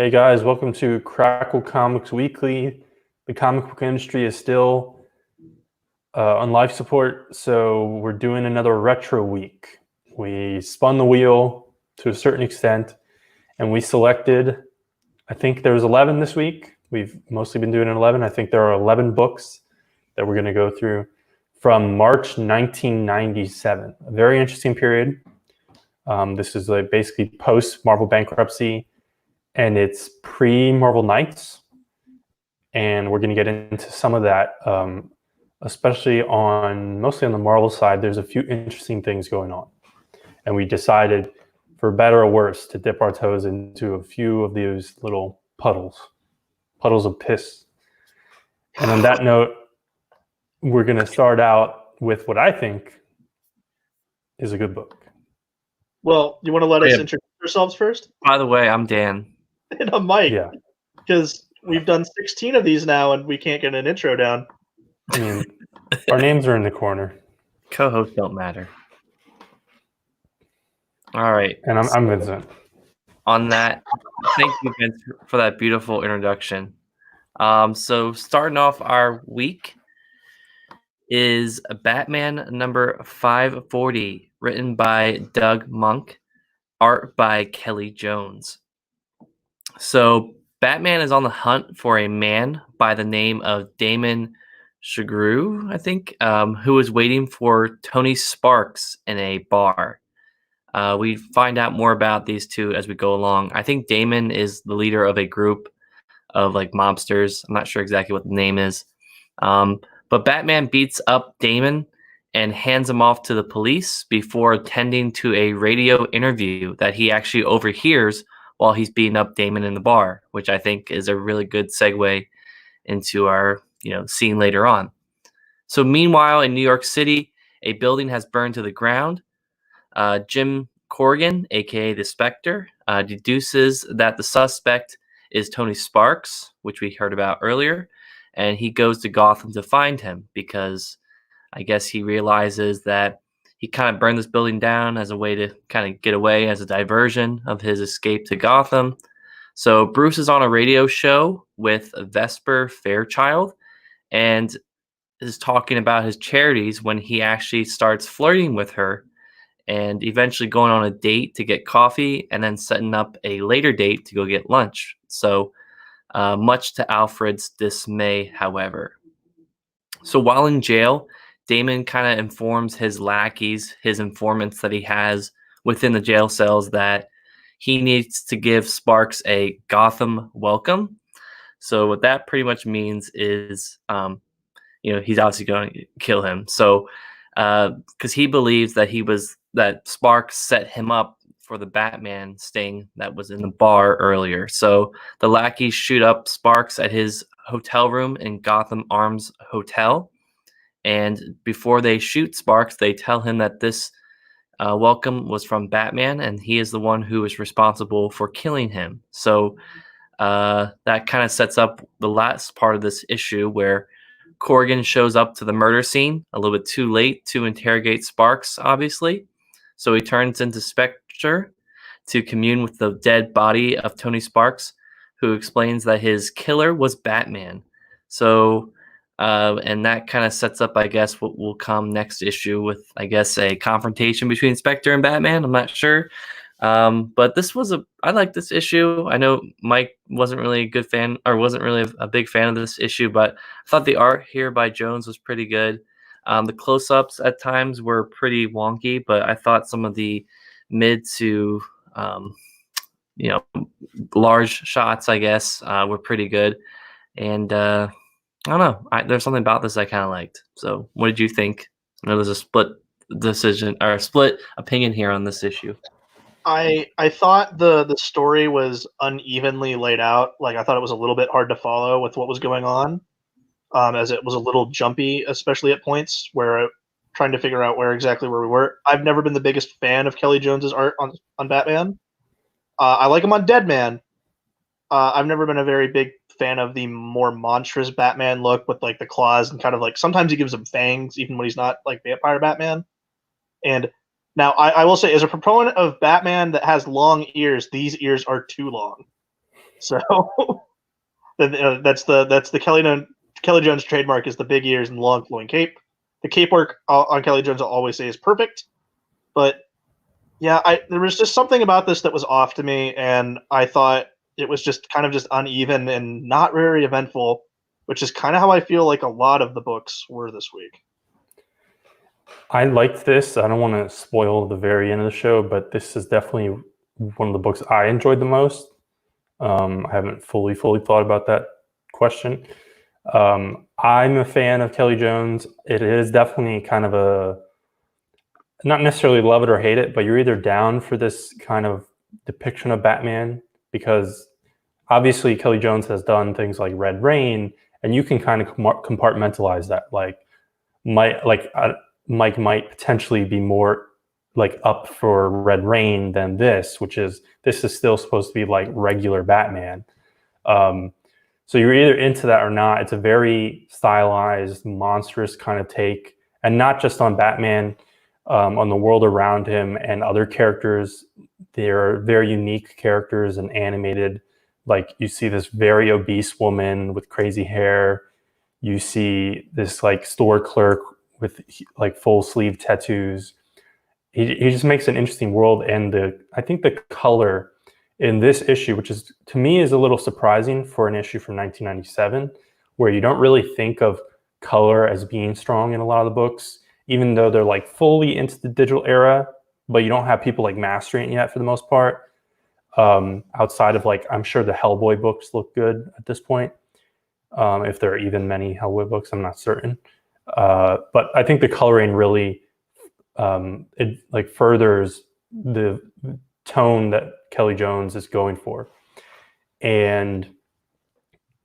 Hey guys, welcome to Krackle Comics Weekly. The comic book industry is still on life support, so we're doing another retro week. We spun the wheel to a certain extent, and we selected, I think there was 11 this week. We've mostly been doing 11. I think there are 11 books that we're going to go through from March 1997. A very interesting period. This is basically post-Marvel bankruptcy, and it's pre-Marvel Knights, and we're going to get into some of that, especially mostly on the Marvel side. There's a few interesting things going on, and we decided, for better or worse, to dip our toes into a few of these little puddles of piss. And on that note, we're going to start out with what I think is a good book. Well, you want to let us introduce ourselves first? By the way, I'm Dan. And I'm Mike. Yeah. Because we've done 16 of these now and we can't get an intro down. I mean, our names are in the corner. Co-hosts don't matter. All right. And I'm Vincent. On that, thank you, Vince, for that beautiful introduction. So starting off our week is Batman number 540, written by Doug Monk, art by Kelly Jones. So Batman is on the hunt for a man by the name of Damon Shagru, I think, who is waiting for Tony Sparks in a bar. We find out more about these two as we go along. I think Damon is the leader of a group of like mobsters. I'm not sure exactly what the name is. But Batman beats up Damon and hands him off to the police before attending to a radio interview that he actually overhears while he's beating up Damon in the bar, which I think is a really good segue into our scene later on. So meanwhile, in New York City, a building has burned to the ground. Jim Corrigan, aka the Spectre, deduces that the suspect is Tony Sparks, which we heard about earlier, and he goes to Gotham to find him because I guess he realizes that he kind of burned this building down as a way to kind of get away, as a diversion of his escape to Gotham. So Bruce is on a radio show with Vesper Fairchild and is talking about his charities when he actually starts flirting with her and eventually going on a date to get coffee and then setting up a later date to go get lunch. So much to Alfred's dismay, however. So while in jail, Damon kind of informs his lackeys, his informants that he has within the jail cells, that he needs to give Sparks a Gotham welcome. So what that pretty much means is, he's obviously going to kill him. So because he believes that Sparks set him up for the Batman sting that was in the bar earlier. So the lackeys shoot up Sparks at his hotel room in Gotham Arms Hotel. And before they shoot Sparks, they tell him that this welcome was from Batman, and he is the one who is responsible for killing him. So that kind of sets up the last part of this issue, where Corrigan shows up to the murder scene a little bit too late to interrogate Sparks, obviously. So he turns into Spectre to commune with the dead body of Tony Sparks, who explains that his killer was Batman. So, and that kind of sets up, I guess, what will come next issue with, I guess, a confrontation between Spectre and Batman. I'm not sure. But I like this issue. I know Mike wasn't really a good fan, or wasn't really a big fan of this issue, but I thought the art here by Jones was pretty good. The close-ups at times were pretty wonky, but I thought some of the mid to, large shots, I guess, were pretty good. And I don't know. There's something about this I kind of liked. So what did you think? I know there's a split decision or a split opinion here on this issue. I thought the story was unevenly laid out. Like, I thought it was a little bit hard to follow with what was going on, as it was a little jumpy, especially at points where trying to figure out where we were. I've never been the biggest fan of Kelly Jones's art on Batman. I like him on Deadman. I've never been a very big fan of the more monstrous Batman look with like the claws and kind of like, sometimes he gives him fangs even when he's not like vampire Batman. And now, I will say, as a proponent of Batman that has long ears, these ears are too long. So that's the Kelly Jones trademark is the big ears and long flowing cape. The cape work on Kelly Jones I'll always say is perfect, but yeah, there was just something about this that was off to me, and I thought it was just kind of just uneven and not very eventful, which is kind of how I feel like a lot of the books were this week. I liked this. I don't want to spoil the very end of the show, but this is definitely one of the books I enjoyed the most. I haven't fully thought about that question. I'm a fan of Kelly Jones. It is definitely kind of a, not necessarily love it or hate it, but you're either down for this kind of depiction of Batman, because obviously Kelly Jones has done things like Red Rain, and you can kind of compartmentalize that. Like, Mike might potentially be more like up for Red Rain than this is still supposed to be like regular Batman. So you're either into that or not. It's a very stylized, monstrous kind of take, and not just on Batman, on the world around him and other characters. They're very unique characters and animated. Like, you see this very obese woman with crazy hair. You see this like store clerk with like full sleeve tattoos. He just makes an interesting world, and I think the color in this issue, which is to me is a little surprising for an issue from 1997, where you don't really think of color as being strong in a lot of the books, even though they're like fully into the digital era, but you don't have people like mastering it yet for the most part. Outside of like, I'm sure the Hellboy books look good at this point. If there are even many Hellboy books, I'm not certain. But I think the coloring really it like furthers the tone that Kelly Jones is going for. And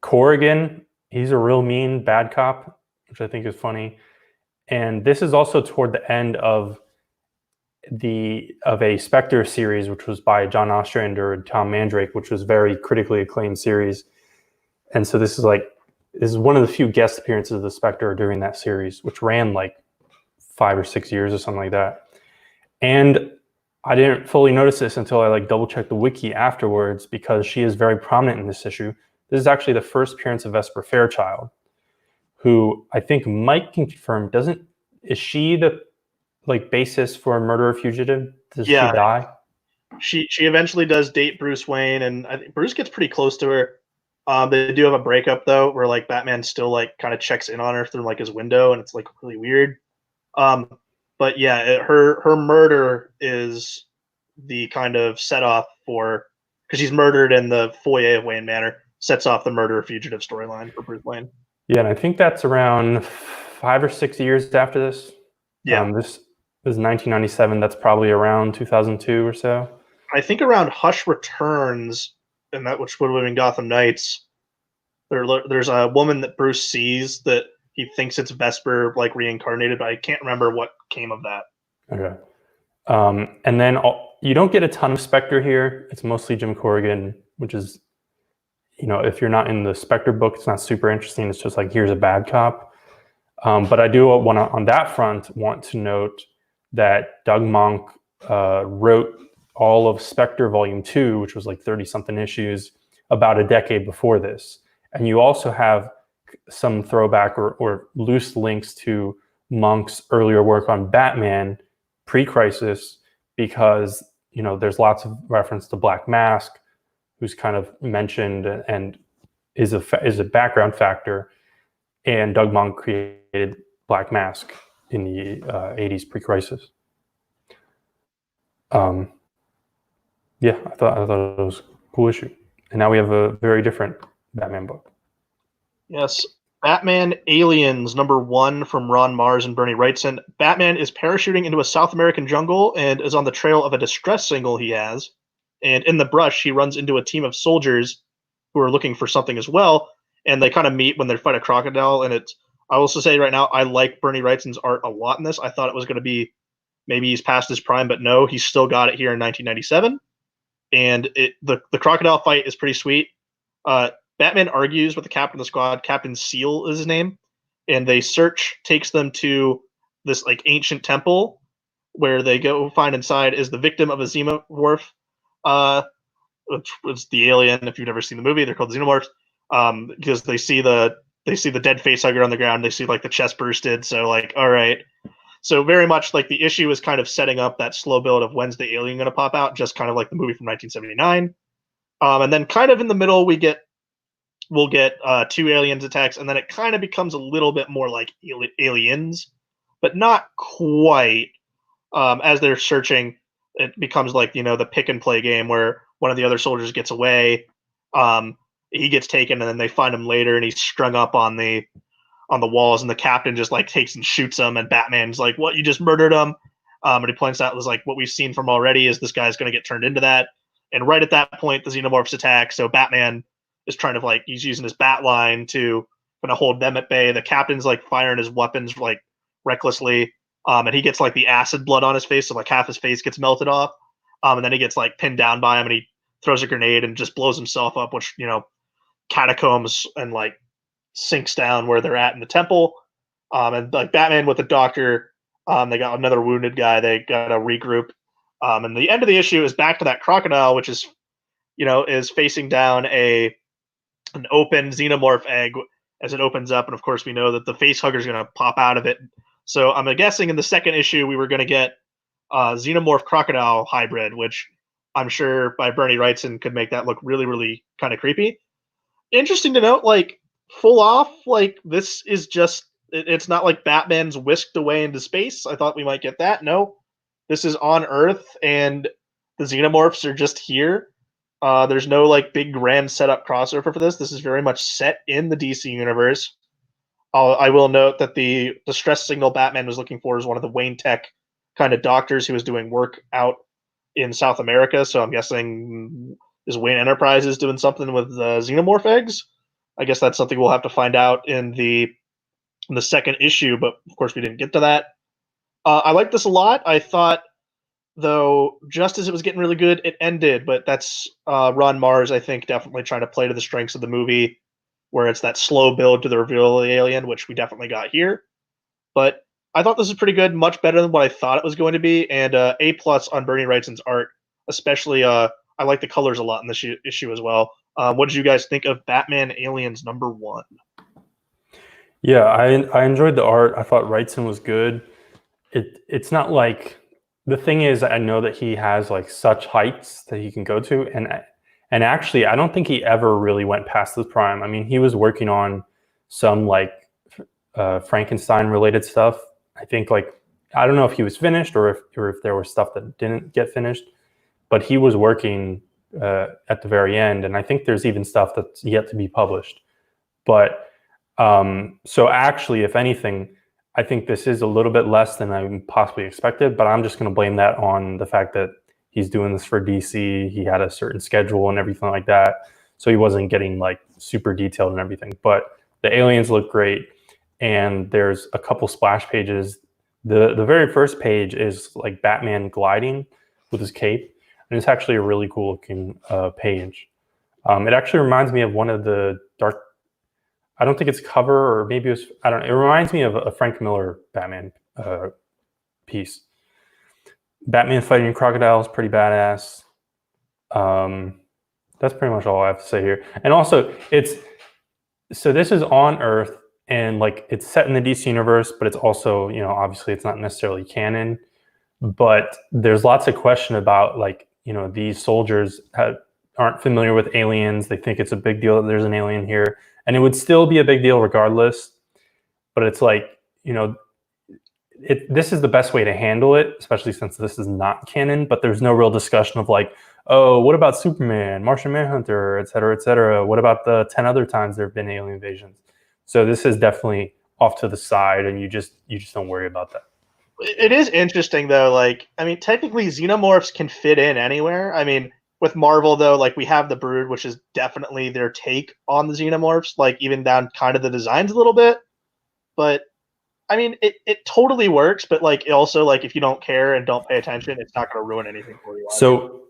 Corrigan, he's a real mean bad cop, which I think is funny. And this is also toward the end of a Spectre series, which was by John Ostrander and Tom Mandrake, which was very critically acclaimed series. And so this is one of the few guest appearances of the Spectre during that series, which ran like 5 or 6 years or something like that. And I didn't fully notice this until I like double checked the wiki afterwards, because she is very prominent in this issue. This is actually the first appearance of Vesper Fairchild, who I think Mike can confirm is she the like basis for Murderer Fugitive? Does she die? She eventually does date Bruce Wayne, and I think Bruce gets pretty close to her. They do have a breakup though, where like Batman still like kind of checks in on her through like his window, and it's like really weird. But yeah, her murder is the kind of set off for, because she's murdered in the foyer of Wayne Manor, sets off the Murderer Fugitive storyline for Bruce Wayne. Yeah, and I think that's around 5 or 6 years after this. Yeah, this is 1997. That's probably around 2002 or so. I think around Hush Returns, and that which would have been Gotham Knights. There's a woman that Bruce sees that he thinks it's Vesper like reincarnated, but I can't remember what came of that. Okay. And then you don't get a ton of Spectre here. It's mostly Jim Corrigan, which is, if you're not in the Spectre book, it's not super interesting. It's just like, here's a bad cop. But I do want to, on that front, want to note that Doug Monk wrote all of Spectre Volume 2, which was like 30-something issues, about a decade before this. And you also have some throwback or loose links to Monk's earlier work on Batman pre-Crisis, because there's lots of reference to Black Mask, who's kind of mentioned and is a background factor. And Doug Monk created Black Mask in the 80s pre-Crisis. Yeah, I thought it was a cool issue. And now we have a very different Batman book. Yes. Batman Aliens #1 from Ron Mars and Bernie Wrightson. Batman is parachuting into a South American jungle and is on the trail of a distress signal he has. And in the brush, he runs into a team of soldiers who are looking for something as well. And they kind of meet when they fight a crocodile. And I will also say right now, I like Bernie Wrightson's art a lot in this. I thought it was going to be maybe he's past his prime, but no, he's still got it here in 1997. And the crocodile fight is pretty sweet. Batman argues with the captain of the squad. Captain Seal is his name. And they takes them to this like ancient temple where they go find inside is the victim of a xenomorph. which was the alien. If you've never seen the movie, they're called xenomorphs because they see the dead facehugger on the ground. They see like the chest bursted. So like, all right. So very much like the issue is kind of setting up that slow build of when's the alien going to pop out, just kind of like the movie from 1979. And then kind of in the middle, we'll get two aliens attacks, and then it kind of becomes a little bit more like aliens, but not quite. As they're searching, it becomes like the pick and play game where one of the other soldiers gets away, he gets taken, and then they find him later, and he's strung up on the walls, and the captain just like takes and shoots him, and Batman's like, "What? You just murdered him?" And he points out, was like, what we've seen from already is this guy's going to get turned into that. And right at that point, the xenomorphs attack. So Batman is trying to he's using his bat line to kind of hold them at bay. The captain's like firing his weapons like recklessly, and he gets like the acid blood on his face, so like half his face gets melted off. And then he gets like pinned down by him, and he throws a grenade and just blows himself up, which catacombs and like sinks down where they're at in the temple. And like Batman with the doctor, they got another wounded guy. They got to regroup. And the end of the issue is back to that crocodile, which is facing down an open xenomorph egg as it opens up. And of course, we know that the face hugger is going to pop out of it. So I'm guessing in the second issue, we were going to get xenomorph crocodile hybrid, which I'm sure by Bernie Wrightson could make that look really, really kind of creepy. Interesting to note, like full off, like this is just, it's not like Batman's whisked away into space. I thought we might get that. No, this is on Earth, and the xenomorphs are just here. There's no like big grand setup crossover for this. This is very much set in the DC universe. I will note that the distress signal Batman was looking for is one of the Wayne Tech kind of doctors who was doing work out in South America. So I'm guessing is Wayne Enterprises doing something with xenomorph eggs? I guess that's something we'll have to find out in the second issue, but of course we didn't get to that. I like this a lot. I thought, though, just as it was getting really good, it ended, but that's Ron Mars, I think, definitely trying to play to the strengths of the movie, where it's that slow build to the reveal of the alien, which we definitely got here. But I thought this was pretty good, much better than what I thought it was going to be, and A+ on Bernie Wrightson's art, especially I like the colors a lot in this issue as well. What did you guys think of Batman Aliens #1? Yeah, I enjoyed the art. I thought Wrightson was good. It's not like, the thing is, I know that he has like such heights that he can go to, and actually I don't think he ever really went past his prime. I mean, he was working on some like Frankenstein related stuff. I think like, I don't know if he was finished or if there was stuff that didn't get finished, but he was working at the very end, and I think there's even stuff that's yet to be published. But so actually, if anything, I think this is a little bit less than I possibly expected, but I'm just going to blame that on the fact that he's doing this for DC. He had a certain schedule and everything like that, so he wasn't getting like super detailed and everything. But the aliens look great, and there's a couple splash pages. The very first page is like Batman gliding with his cape, and it's actually a really cool looking page. It actually reminds me of one of the Dark, I don't think it's cover, or maybe it was, I don't know. It reminds me of a Frank Miller Batman piece. Batman fighting crocodiles, pretty badass. That's pretty much all I have to say here. And also, so this is on Earth, and like it's set in the DC universe, but it's also, obviously it's not necessarily canon. But there's lots of question about like, these soldiers aren't familiar with aliens. They think it's a big deal that there's an alien here. And it would still be a big deal regardless. But it's like, this is the best way to handle it, especially since this is not canon. But there's no real discussion of like, oh, what about Superman, Martian Manhunter, et cetera, et cetera? What about the 10 other times there have been alien invasions? So this is definitely off to the side, and you just don't worry about that. It is interesting, though. Like, I mean, technically, xenomorphs can fit in anywhere. I mean, with Marvel, though, like we have the Brood, which is definitely their take on the xenomorphs, like even down kind of the designs a little bit. But I mean, it totally works. But like, also, like if you don't care and don't pay attention, it's not going to ruin anything for you. So,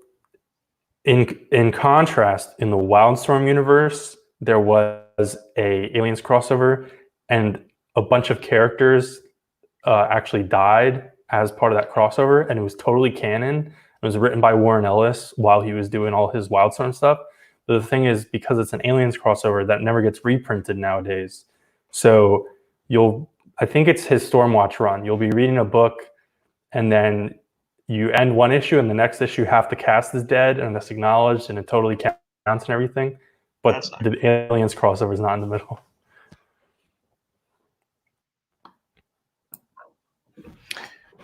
in contrast, in the Wildstorm universe, there was a Aliens crossover, and a bunch of characters actually died as part of that crossover, and it was totally canon. It was written by Warren Ellis while he was doing all his Wildstorm stuff. But the thing is, because it's an Aliens crossover, that never gets reprinted nowadays. So I think it's his Stormwatch run. You'll be reading a book, and then you end one issue, and the next issue half the cast is dead, and that's acknowledged, and it totally counts and everything. But the Aliens crossover is not in the middle.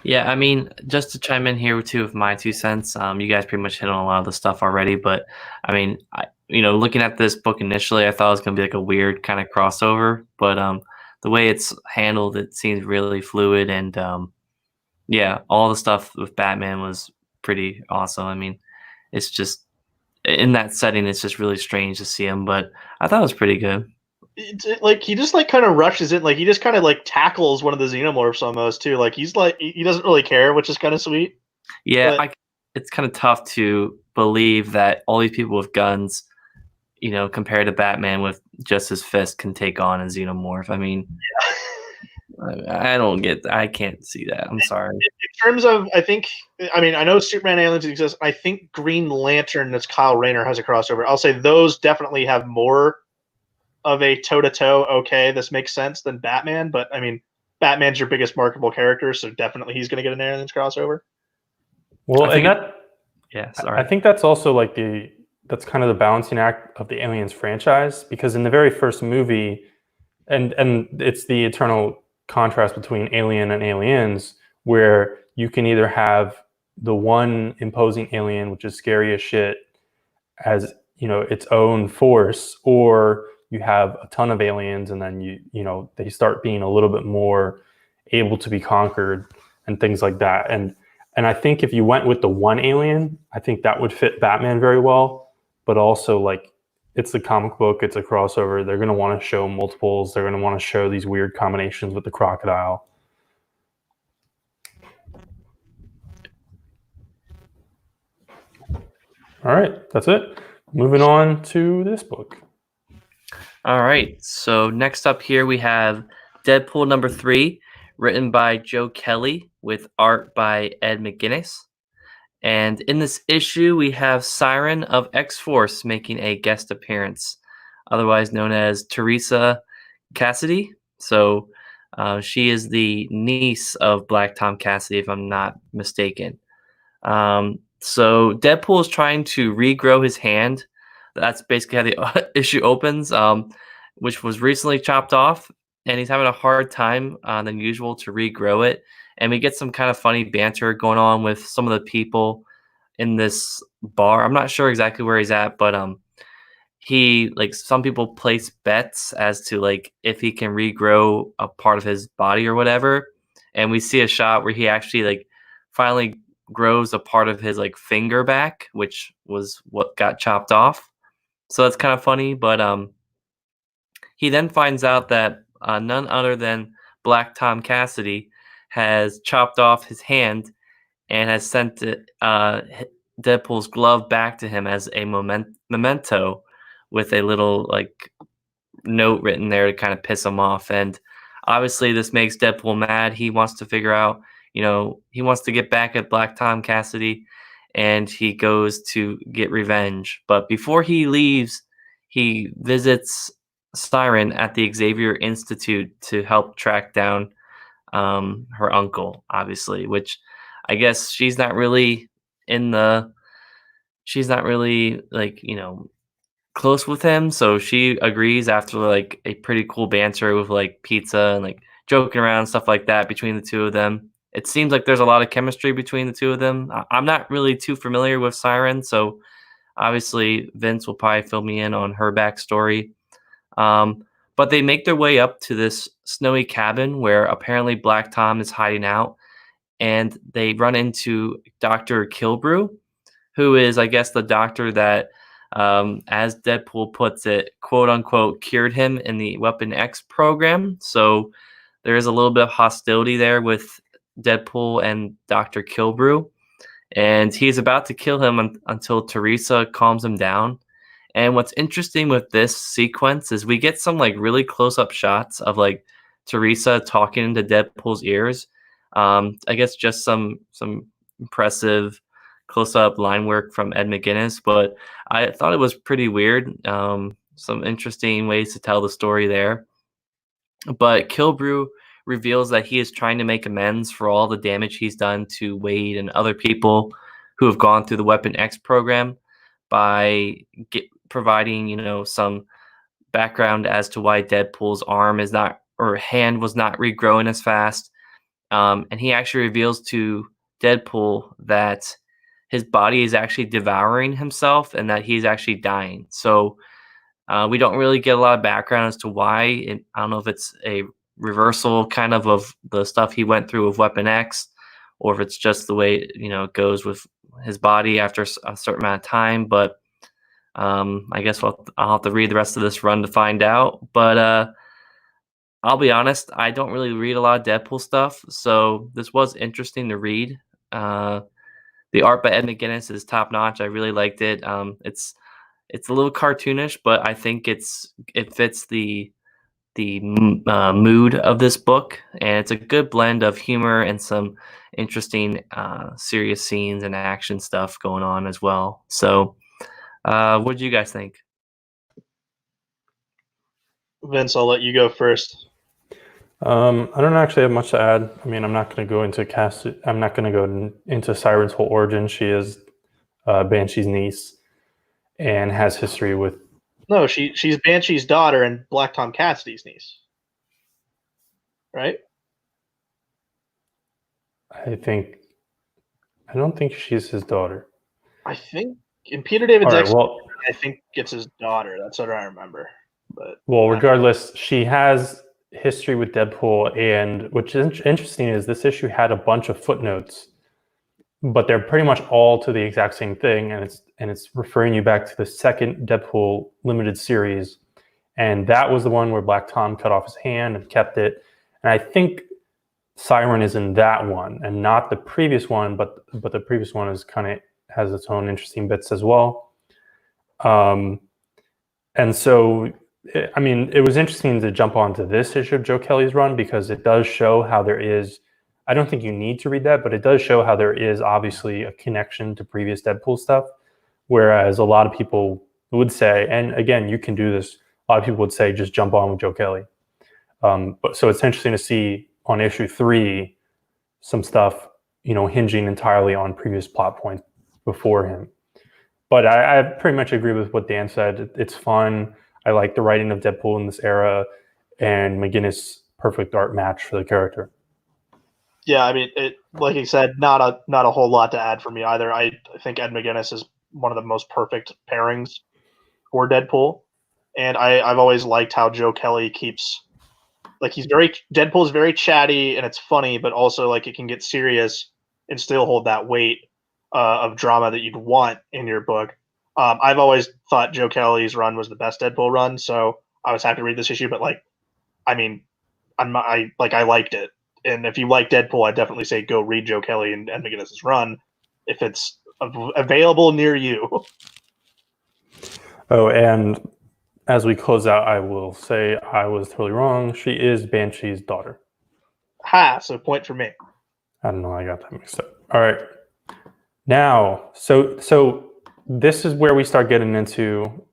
Yeah, I mean, just to chime in here too with my 2 cents, you guys pretty much hit on a lot of the stuff already. But I mean, looking at this book initially, I thought it was going to be like a weird kind of crossover. But the way it's handled, it seems really fluid, and yeah, all the stuff with Batman was pretty awesome. I mean, it's just in that setting, it's just really strange to see him, but I thought it was pretty good. Like he just like kind of rushes it, like he just kind of like tackles one of the xenomorphs almost too. Like he's like he doesn't really care, which is kind of sweet. Yeah, it's kind of tough to believe that all these people with guns, compared to Batman with just his fist, can take on a xenomorph. I mean, I can't see that. I'm sorry. In terms of, I know Superman Aliens exists. I think Green Lantern, that's Kyle Rayner, has a crossover. I'll say those definitely have more of a toe-to-toe, okay, this makes sense, than Batman. But, I mean, Batman's your biggest marketable character, so definitely he's going to get an Aliens crossover. Well, I think that's also like that's kind of the balancing act of the Aliens franchise, because in the very first movie, and it's the eternal contrast between Alien and Aliens, where you can either have the one imposing alien, which is scary as shit, as its own force, or you have a ton of aliens, and then they start being a little bit more able to be conquered and things like that. And I think if you went with the one alien, I think that would fit Batman very well. But also, like, it's a comic book, it's a crossover. They're going to want to show multiples. They're going to want to show these weird combinations with the crocodile. All right, that's it. Moving on to this book. All right, so next up here we have Deadpool number 3, written by Joe Kelly with art by Ed McGuinness. And in this issue, we have Siren of X-Force making a guest appearance, otherwise known as Teresa Cassidy. So she is the niece of Black Tom Cassidy, if I'm not mistaken. So Deadpool is trying to regrow his hand. That's basically how the issue opens, which was recently chopped off, and he's having a hard time than usual to regrow it. And we get some kind of funny banter going on with some of the people in this bar. I'm not sure exactly where he's at, but some people place bets as to like if he can regrow a part of his body or whatever. And we see a shot where he actually like finally grows a part of his like finger back, which was what got chopped off. So that's kind of funny, but he then finds out that none other than Black Tom Cassidy has chopped off his hand and has sent Deadpool's glove back to him as a memento with a little like note written there to kind of piss him off. And obviously this makes Deadpool mad. He wants to figure out, he wants to get back at Black Tom Cassidy, and he goes to get revenge. But before he leaves, he visits Siren at the Xavier Institute to help track down her uncle, obviously, which I guess she's not really like, close with him. So she agrees after like a pretty cool banter with like pizza and like joking around, stuff like that between the two of them. It seems like there's a lot of chemistry between the two of them. I'm not really too familiar with Siren, so obviously Vince will probably fill me in on her backstory. But they make their way up to this snowy cabin where apparently Black Tom is hiding out, and they run into Dr. Kilbrew, who is, I guess, the doctor that, as Deadpool puts it, quote unquote, cured him in the Weapon X program. So there is a little bit of hostility there with Deadpool and Dr. Kilbrew, and he's about to kill him until Teresa calms him down. And what's interesting with this sequence is we get some like really close-up shots of like Teresa talking into Deadpool's ears. I guess just some impressive close-up line work from Ed McGuinness, but I thought it was pretty weird. Some interesting ways to tell the story there. But Kilbrew reveals that he is trying to make amends for all the damage he's done to Wade and other people who have gone through the Weapon X program by providing, some background as to why Deadpool's arm is not, or hand was not regrowing as fast. And he actually reveals to Deadpool that his body is actually devouring himself and that he's actually dying. So we don't really get a lot of background as to why. I don't know if it's a reversal kind of the stuff he went through with Weapon X, or if it's just the way it goes with his body after a certain amount of time. But I guess I'll have to read the rest of this run to find out. But I'll be honest, I don't really read a lot of Deadpool stuff, so this was interesting to read. The art by Ed McGuinness is top notch. I really liked it. It's a little cartoonish, but I think it fits the mood of this book, and it's a good blend of humor and some interesting serious scenes and action stuff going on as well. So, what do you guys think? Vince, I'll let you go first. I don't actually have much to add. I mean, I'm not going to go into I'm not going to go into Siren's whole origin. She is Banshee's niece and has history with. No, she's Banshee's daughter and Black Tom Cassidy's niece, right? I don't think she's his daughter. I think in Peter David's All right, X, well, I think it's his daughter. That's what I remember. But regardless, she has history with Deadpool, and which is interesting is this issue had a bunch of footnotes, but they're pretty much all to the exact same thing, and it's referring you back to the second Deadpool limited series, and that was the one where Black Tom cut off his hand and kept it, and I think Siren is in that one and not the previous one, but the previous one is has its own interesting bits as well, and so. I mean, it was interesting to jump onto this issue of Joe Kelly's run because it does show how there is, I don't think you need to read that, but it does show how there is obviously a connection to previous Deadpool stuff, whereas a lot of people would say, and again, you can do this, a lot of people would say just jump on with Joe Kelly. But so it's interesting to see on issue 3 some stuff, hinging entirely on previous plot points before him. But I pretty much agree with what Dan said. It's fun. I like the writing of Deadpool in this era, and McGuinness perfect art match for the character. Yeah, I mean, like you said, not a whole lot to add for me either. I think Ed McGuinness is one of the most perfect pairings for Deadpool, and I've always liked how Joe Kelly keeps Deadpool's very chatty and it's funny, but also like it can get serious and still hold that weight of drama that you'd want in your book. I've always thought Joe Kelly's run was the best Deadpool run, so I was happy to read this issue. But I liked it, and if you like Deadpool, I'd definitely say go read Joe Kelly and Ed McGuinness's run if it's available near you. Oh, and as we close out, I will say I was totally wrong. She is Banshee's daughter. Ha! So point for me. I don't know. I got that mixed up. All right. Now, so this is where we start getting into,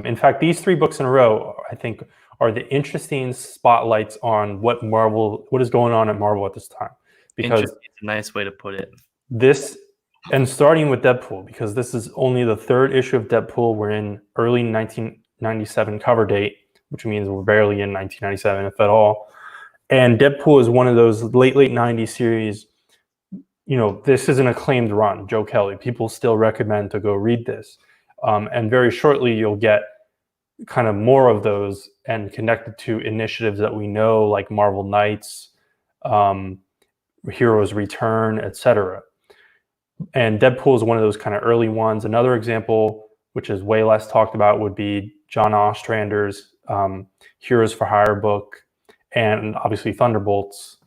in fact, these 3 books in a row, I think, are the interesting spotlights on what is going on at Marvel at this time. Because it's a nice way to put it. This, and starting with Deadpool, because this is only the 3rd issue of Deadpool. We're in early 1997 cover date, which means we're barely in 1997, if at all. And Deadpool is one of those late 90s series. This is an acclaimed run, Joe Kelly. People still recommend to go read this. And very shortly, you'll get kind of more of those and connected to initiatives that we know, like Marvel Knights, Heroes Return, etc. And Deadpool is one of those kind of early ones. Another example, which is way less talked about, would be John Ostrander's Heroes for Hire book. And obviously Thunderbolts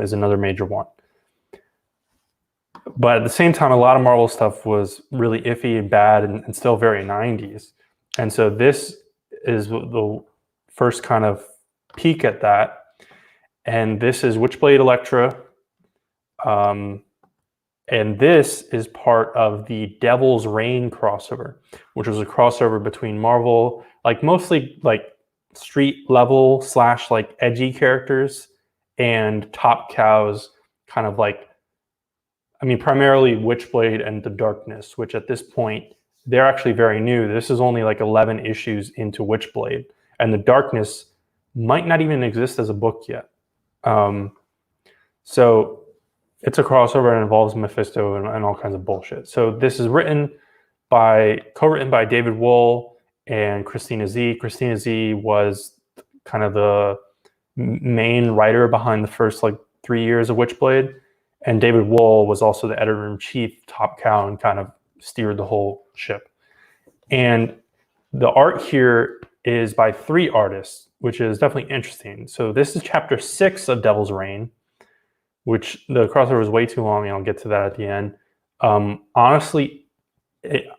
is another major one. But at the same time, a lot of Marvel stuff was really iffy and bad and still very 90s. And so this is the first kind of peek at that. And this is Witchblade Elektra. And And this is part of the Devil's Reign crossover, which was a crossover between Marvel, like mostly like street level / like edgy characters, and Top Cow's kind of like, I mean, primarily Witchblade and the Darkness, which at this point, they're actually very new. This is only like 11 issues into Witchblade, and the Darkness might not even exist as a book yet. So it's a crossover and involves Mephisto and all kinds of bullshit. So this is co-written by David Wohl and Christina Z. Christina Z was kind of the main writer behind the first like 3 years of Witchblade, and David Wohl was also the editor-in-chief, Top Cow, and kind of steered the whole ship. And the art here is by 3 artists, which is definitely interesting. So this is chapter 6 of Devil's Reign, which the crossover is way too long, and I'll get to that at the end. Honestly,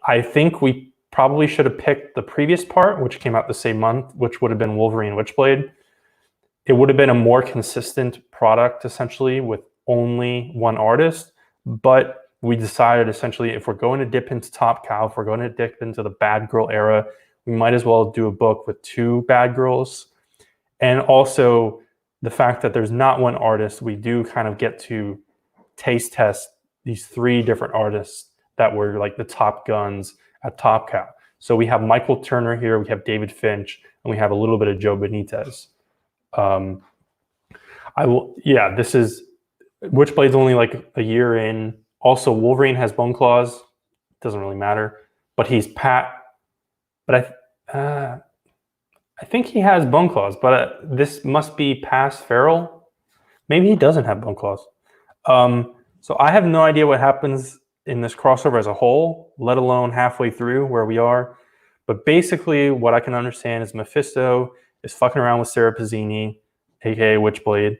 I think we probably should have picked the previous part, which came out the same month, which would have been Wolverine Witchblade. It would have been a more consistent product, essentially, with only one artist. But we decided, essentially, if we're going to dip into Top Cow, if we're going to dip into the Bad Girl era, we might as well do a book with 2 bad girls. And also, the fact that there's not one artist, we do kind of get to taste test these 3 different artists that were like the top guns at Top Cow. So we have Michael Turner here, we have David Finch, and we have a little bit of Joe Benitez. This is Witchblade's only like a year in. Also, Wolverine has bone claws. Doesn't really matter, but he's Pat. But I think he has bone claws, but this must be past Feral. Maybe he doesn't have bone claws. So I have no idea what happens in this crossover as a whole, let alone halfway through where we are. But basically, what I can understand is Mephisto is fucking around with Sarah Pazzini, aka Witchblade,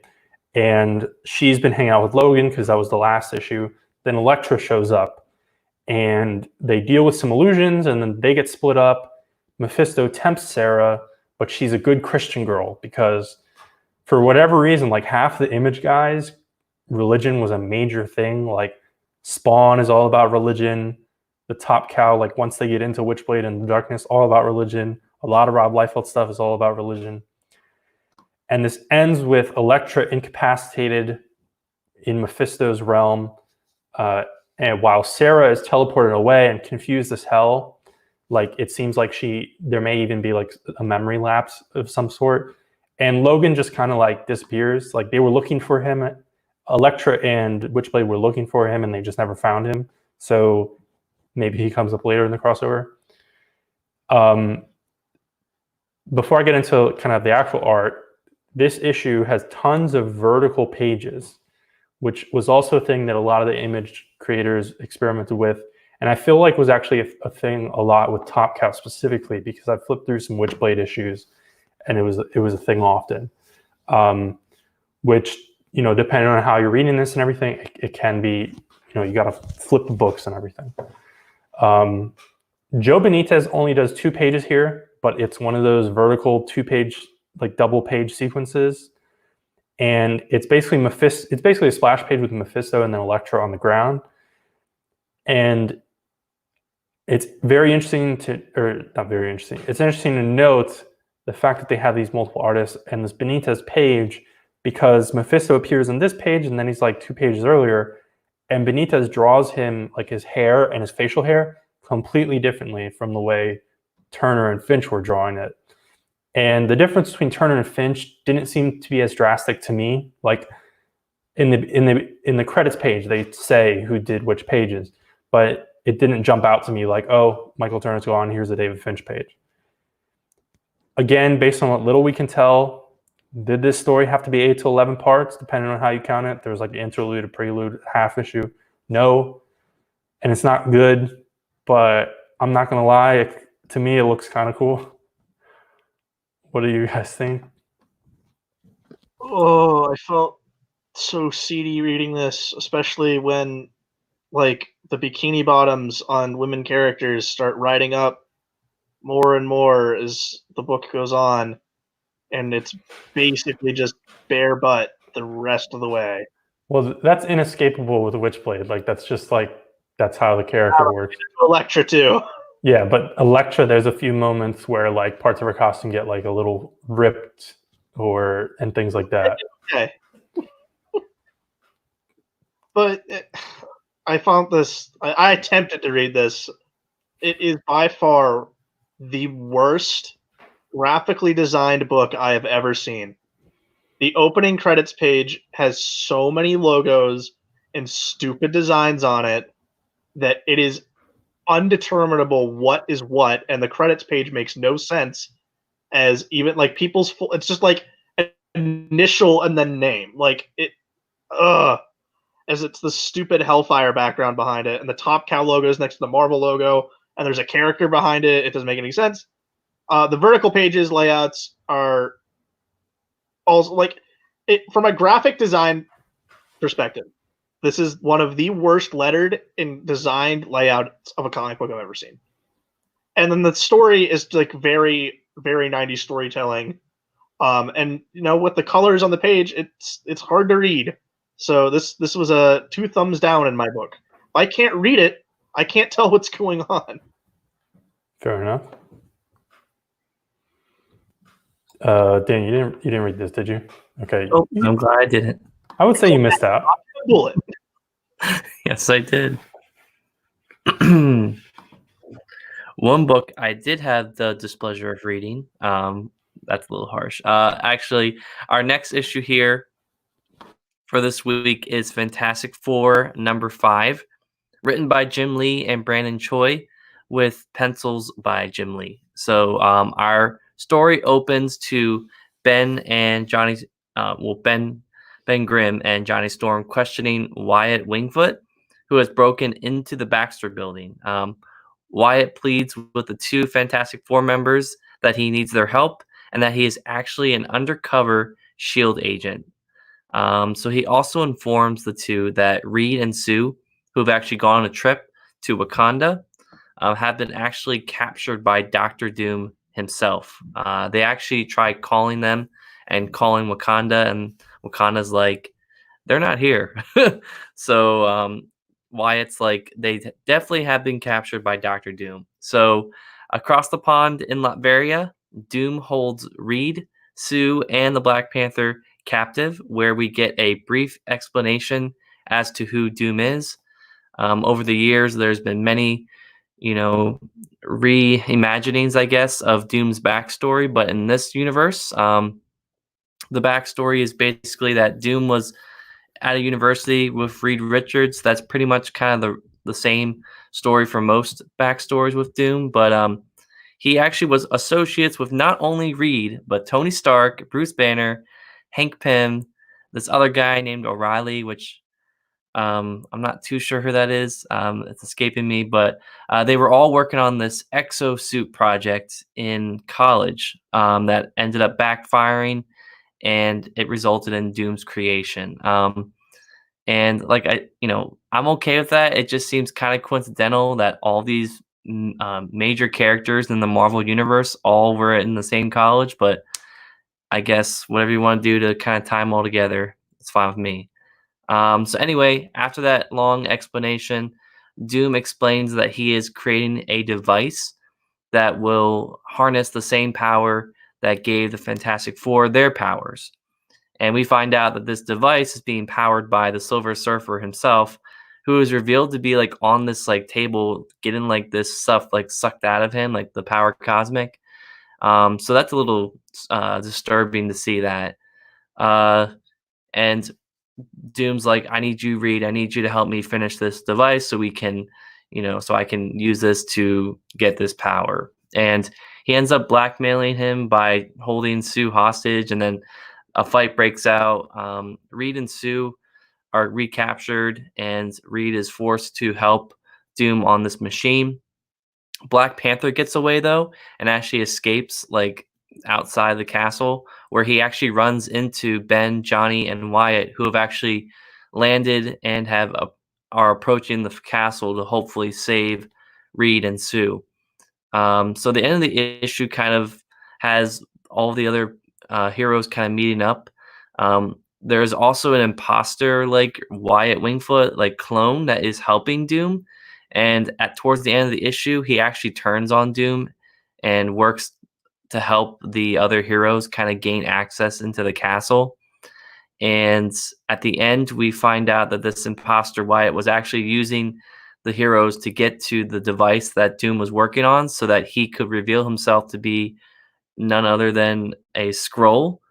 and she's been hanging out with Logan because that was the last issue. Then Elektra shows up, and they deal with some illusions, and then they get split up. Mephisto tempts Sarah, but she's a good Christian girl because for whatever reason, like half the Image guys, religion was a major thing. Like Spawn is all about religion. The Top Cow, like once they get into Witchblade and the Darkness, all about religion. A lot of Rob Liefeld stuff is all about religion. And this ends with Elektra incapacitated in Mephisto's realm, and while Sarah is teleported away and confused as hell. Like it seems like there may even be like a memory lapse of some sort. And Logan just kind of like disappears. Like they were looking for him. Elektra and Witchblade were looking for him and they just never found him. So maybe he comes up later in the crossover. Before I get into kind of the actual art, this issue has tons of vertical pages, which was also a thing that a lot of the Image creators experimented with. And I feel like was actually a thing a lot with Top Cow specifically, because I flipped through some Witchblade issues and it was a thing often. Which, you know, depending on how you're reading this and everything, it can be, you know, you got to flip the books and everything. Joe Benitez only does 2 pages here, but it's one of those vertical 2-page, like double page sequences. And it's basically it's basically a splash page with Mephisto and then Elektra on the ground. And it's very interesting not very interesting. It's interesting to note the fact that they have these multiple artists and this Benitez page, because Mephisto appears on this page and then he's like 2 pages earlier, and Benitez draws him, like his hair and his facial hair, completely differently from the way Turner and Finch were drawing it. And the difference between Turner and Finch didn't seem to be as drastic to me. Like in the credits page, they say who did which pages, but it didn't jump out to me like, oh, Michael Turner's gone, here's the David Finch page. Again, based on what little we can tell, did this story have to be 8 to 11 parts, depending on how you count it? There's like an interlude, a prelude, half issue. No, and it's not good, but I'm not gonna lie, to me it looks kind of cool. What do you guys think? Oh, I felt so seedy reading this, especially when like the bikini bottoms on women characters start riding up more and more as the book goes on, and it's basically just bare butt the rest of the way. Well, that's inescapable with Witchblade. Like that's how the character works. Electra too. Yeah, but Electra, there's a few moments where like parts of her costume get like a little ripped and things like that. Okay. But I found this. I attempted to read this. It is by far the worst graphically designed book I have ever seen. The opening credits page has so many logos and stupid designs on it that it is undeterminable what is what, and the credits page makes no sense as even like people's full. It's just like an initial and then name. Like it. Ugh. As it's the stupid Hellfire background behind it, and the Top Cow logo is next to the Marvel logo, and there's a character behind it. It doesn't make any sense. The vertical pages layouts are also like it from a graphic design perspective. This is one of the worst lettered and designed layouts of a comic book I've ever seen. And then the story is like very, very 90s storytelling. And with the colors on the page, it's hard to read. So this was a 2 thumbs down in my book. If I can't read it, I can't tell what's going on. Fair enough. Dan, you didn't read this, did you? Okay. Oh, I'm glad I didn't. I would say you missed out. Bullet. Yes, I did. One book I did have the displeasure of reading. That's a little harsh. Actually, our next issue here for this week is Fantastic Four #5, written by Jim Lee and Brandon Choi, with pencils by Jim Lee. So our story opens to Ben and Johnny, Ben Grimm and Johnny Storm questioning Wyatt Wingfoot, who has broken into the Baxter building. Wyatt pleads with the 2 Fantastic Four members that he needs their help and that he is actually an undercover SHIELD agent. So he also informs the 2 that Reed and Sue, who have actually gone on a trip to Wakanda, have been actually captured by Doctor Doom himself. They actually tried calling them and calling Wakanda, and Wakanda's like, they're not here. So Wyatt's like, they definitely have been captured by Doctor Doom. So across the pond in Latveria, Doom holds Reed, Sue, and the Black Panther captive, where we get a brief explanation as to who Doom is. Over the years, there's been many, reimaginings, I guess, of Doom's backstory. But in this universe, the backstory is basically that Doom was at a university with Reed Richards. That's pretty much kind of the same story for most backstories with Doom. But he actually was associates with not only Reed, but Tony Stark, Bruce Banner, Hank Pym, this other guy named O'Reilly, which I'm not too sure who that is. It's escaping me, but they were all working on this exosuit project in college that ended up backfiring, and it resulted in Doom's creation. And like I'm okay with that. It just seems kind of coincidental that all these major characters in the Marvel universe all were in the same college, but I guess whatever you want to do to kind of tie them all together, it's fine with me. So anyway, after that long explanation, Doom explains that he is creating a device that will harness the same power that gave the Fantastic Four their powers. And we find out that this device is being powered by the Silver Surfer himself, who is revealed to be like on this like table, getting like this stuff like sucked out of him, like the power cosmic. So that's a little disturbing to see that. And Doom's like, I need you, Reed. I need you to help me finish this device so we can, so I can use this to get this power. And he ends up blackmailing him by holding Sue hostage, and then a fight breaks out. Reed and Sue are recaptured, and Reed is forced to help Doom on this machine. Black Panther gets away though, and actually escapes like outside the castle, where he actually runs into Ben, Johnny, and Wyatt, who have actually landed and are approaching the castle to hopefully save Reed and Sue. So the end of the issue kind of has all the other heroes kind of meeting up. there's also an imposter like Wyatt Wingfoot like clone that is helping Doom, and towards the end of the issue, he actually turns on Doom and works to help the other heroes kind of gain access into the castle. And at the end, we find out that this imposter Wyatt was actually using the heroes to get to the device that Doom was working on so that he could reveal himself to be none other than a scroll.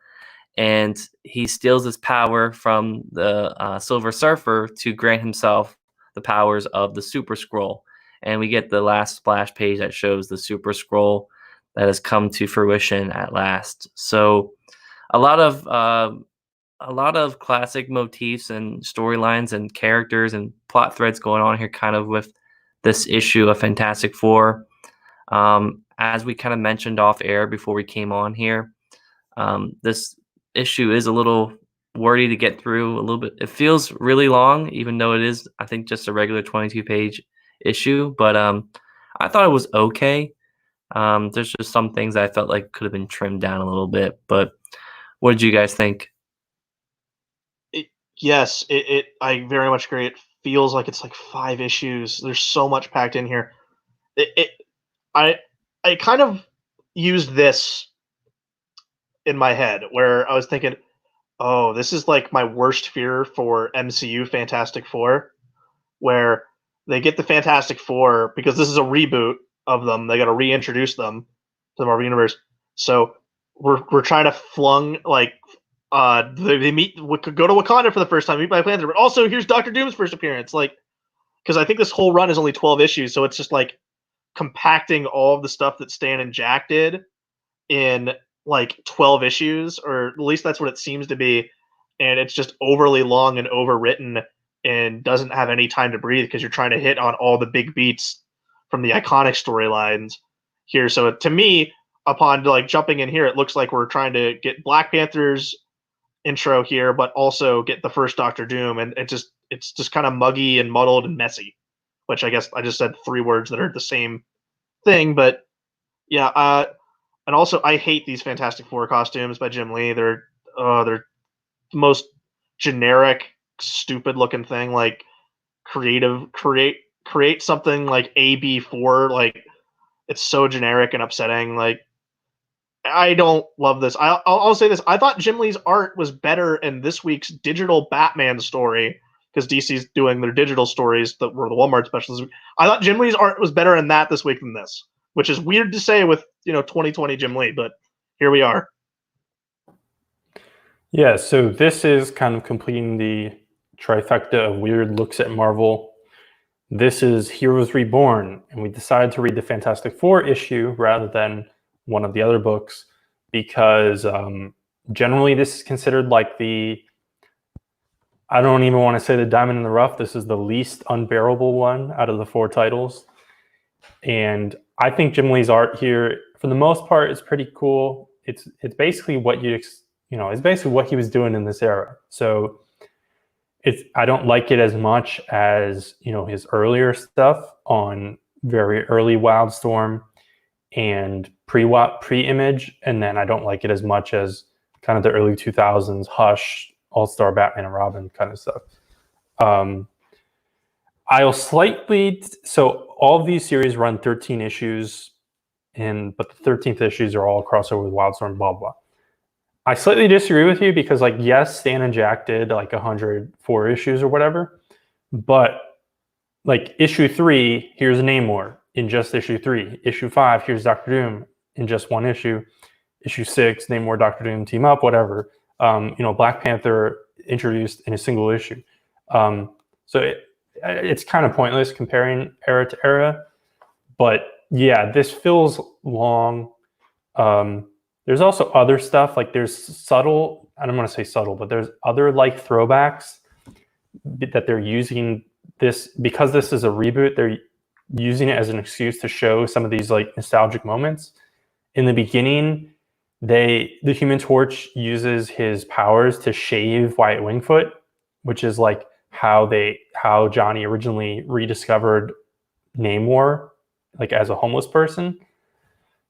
And he steals his power from the Silver Surfer to grant himself the powers of the Super Scroll. And we get the last splash page that shows the Super Scroll that has come to fruition at last. So a lot of classic motifs and storylines and characters and plot threads going on here, kind of with this issue of Fantastic Four. As we kind of mentioned off air before we came on here, this issue is a little wordy to get through a little bit. It feels really long, even though it is, I think, just a regular 22-page issue. But I thought it was okay. There's just some things I felt like could have been trimmed down a little bit. But what did you guys think? Yes, I very much agree. It feels like it's like 5 issues. There's so much packed in here. I kind of used this in my head where I was thinking, oh, this is like my worst fear for MCU Fantastic Four, where they get the Fantastic Four because this is a reboot of them. They got to reintroduce them to the Marvel Universe. So we're trying to flung like they meet could go to Wakanda for the first time, meet Black Panther, but also here's Doctor Doom's first appearance. Like, because I think this whole run is only 12 issues, so it's just like compacting all of the stuff that Stan and Jack did in like 12 issues, or at least that's what it seems to be, and it's just overly long and overwritten and doesn't have any time to breathe because you're trying to hit on all the big beats from the iconic storylines here. So to me, upon like jumping in here, it looks like we're trying to get Black Panther's intro here, but also get the first Doctor Doom, and it's just kind of muggy and muddled and messy, which I guess I just said 3 words that are the same thing, but yeah. And also, I hate these Fantastic Four costumes by Jim Lee. They're the most generic, stupid-looking thing. Like, create something like AB4. Like, it's so generic and upsetting. Like, I don't love this. I'll say this. I thought Jim Lee's art was better in this week's digital Batman story, because DC's doing their digital stories that were the Walmart specials. I thought Jim Lee's art was better in that this week than this, which is weird to say with 2020 Jim Lee, but here we are. Yeah, so this is kind of completing the trifecta of weird looks at Marvel. This is Heroes Reborn, and we decided to read the Fantastic Four issue rather than one of the other books because generally this is considered like I don't even want to say the diamond in the rough. This is the least unbearable one out of the 4 titles. And I think Jim Lee's art here, for the most part, is pretty cool. It's basically what it's basically what he was doing in this era. So I don't like it as much as his earlier stuff on very early Wildstorm and pre-Image, and then I don't like it as much as kind of the early 2000s Hush, All-Star Batman and Robin kind of stuff. So all of these series run 13 issues, but the 13th issues are all crossover with Wildstorm, blah, blah. I slightly disagree with you because, like, yes, Stan and Jack did like 104 issues or whatever, but like issue 3, here's Namor in just issue 3. Issue 5, here's Doctor Doom in just 1 issue. Issue 6, Namor, Doctor Doom team up, whatever. Black Panther introduced in a single issue. So it's kind of pointless comparing era to era, but yeah, this feels long. There's also other stuff, like there's subtle, I don't want to say subtle, but there's other like throwbacks that they're using this, because this is a reboot, they're using it as an excuse to show some of these like nostalgic moments. In the beginning, the Human Torch uses his powers to shave Wyatt Wingfoot, which is like how Johnny originally rediscovered Namor, like as a homeless person.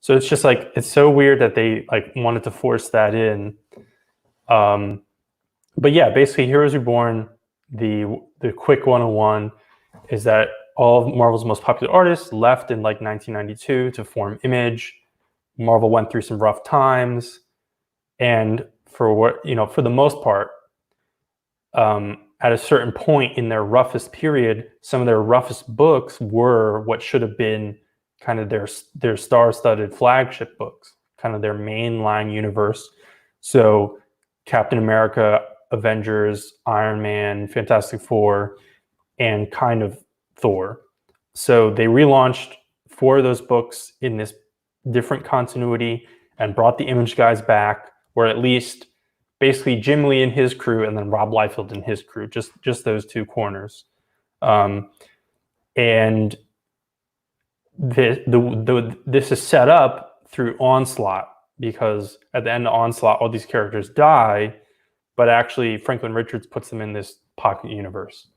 So it's just like, it's so weird that they like wanted to force that in. but yeah, basically, Heroes Reborn. The quick 101 is that all of Marvel's most popular artists left in like 1992 to form Image. Marvel went through some rough times, and for the most part, at a certain point in their roughest period, some of their roughest books were what should have been kind of their star-studded flagship books, kind of their mainline universe. So Captain America, Avengers, Iron Man, Fantastic Four, and kind of Thor. So they relaunched 4 of those books in this different continuity and brought the Image guys back, or at least basically Jim Lee and his crew, and then Rob Liefeld and his crew, just those 2 corners. And this is set up through Onslaught, because at the end of Onslaught, all these characters die, but actually Franklin Richards puts them in this pocket universe.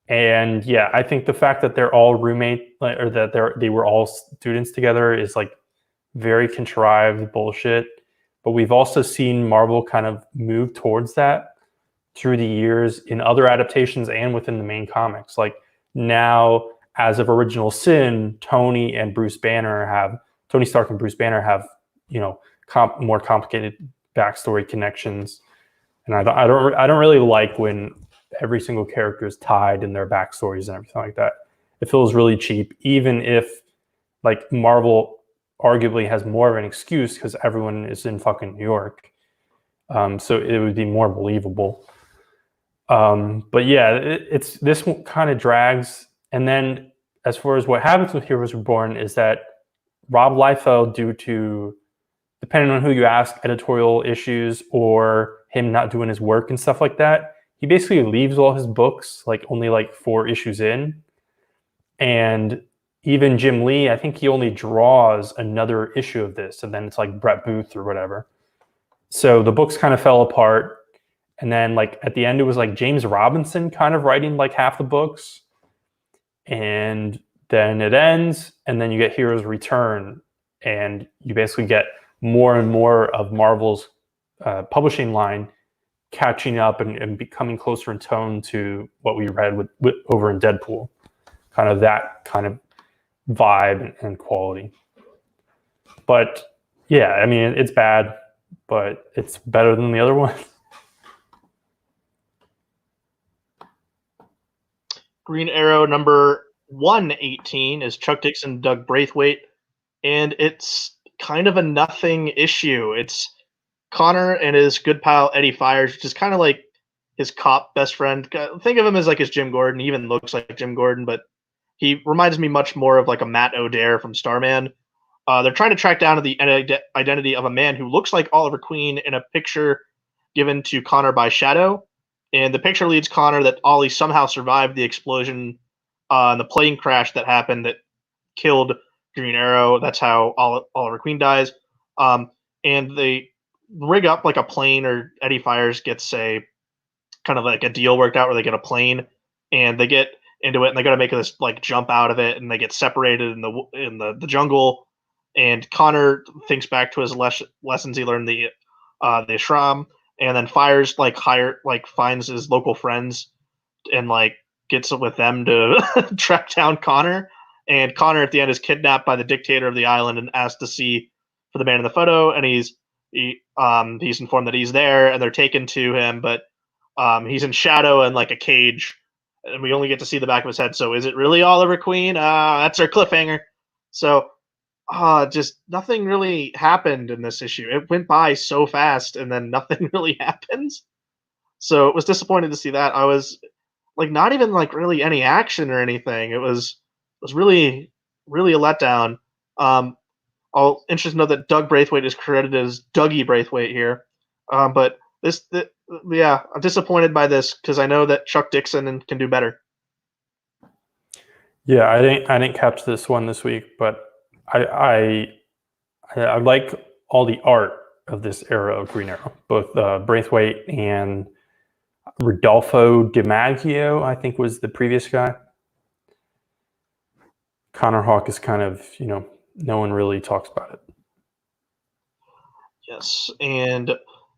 And yeah, I think the fact that they're all or that they were all students together is like very contrived bullshit. But we've also seen Marvel kind of move towards that through the years in other adaptations and within the main comics. Like now, as of Original Sin, Tony Stark and Bruce Banner have more complicated backstory connections. And I don't really like when every single character is tied in their backstories and everything like that. It feels really cheap, even if like Marvel arguably has more of an excuse because everyone is in fucking New York. So it would be more believable. But yeah, this kind of drags. And then as far as what happens with Heroes Reborn is that Rob Liefeld, due to, depending on who you ask, editorial issues or him not doing his work and stuff like that, he basically leaves all his books like only like 4 issues in. And even Jim Lee, I think he only draws another issue of this, and then it's like Brett Booth or whatever. So the books kind of fell apart. And then like at the end, it was like James Robinson kind of writing like half the books. And then it ends, and then you get Heroes Return, and you basically get more and more of Marvel's publishing line catching up and becoming closer in tone to what we read with over in Deadpool. Kind of that kind of vibe and quality. But yeah, I mean, it's bad, but it's better than the other one. Green Arrow number 118 is Chuck Dixon, Doug Braithwaite, and it's kind of a nothing issue. It's Connor and his good pal Eddie Fires, which is kind of like his cop best friend. Think of him as like his Jim Gordon. He even looks like Jim Gordon, but he reminds me much more of like a Matt O'Dare from Starman. They're trying to track down the identity of a man who looks like Oliver Queen in a picture given to Connor by Shadow. And the picture leads Connor that Ollie somehow survived the explosion and the plane crash that happened that killed Green Arrow. That's how Oliver Queen dies. And they rig up like a plane, or Eddie Fires gets a kind of like a deal worked out where they get a plane and they get into it and they got to make this like jump out of it, and they get separated in the jungle. And Connor thinks back to his lessons he learned the ashram, and then Fires finds his local friends and like gets with them to track down Connor. And Connor at the end is kidnapped by the dictator of the island and asked to see for the man in the photo, and he's informed that he's there, and they're taken to him, but he's in shadow and like a cage, and we only get to see the back of his head. So is it really Oliver Queen? That's our cliffhanger. So just nothing really happened in this issue. It went by so fast, and then nothing really happens. So it was disappointing to see that. I was like, not even like really any action or anything. It was really really a letdown. I'll interested to know that Doug Braithwaite is credited as Dougie Braithwaite here, but yeah, I'm disappointed by this because I know that Chuck Dixon can do better. Yeah, I didn't catch this one this week, but I like all the art of this era of Green Arrow, both Braithwaite and Rodolfo DiMaggio, I think was the previous guy. Connor Hawke is kind of, no one really talks about it. Yes, and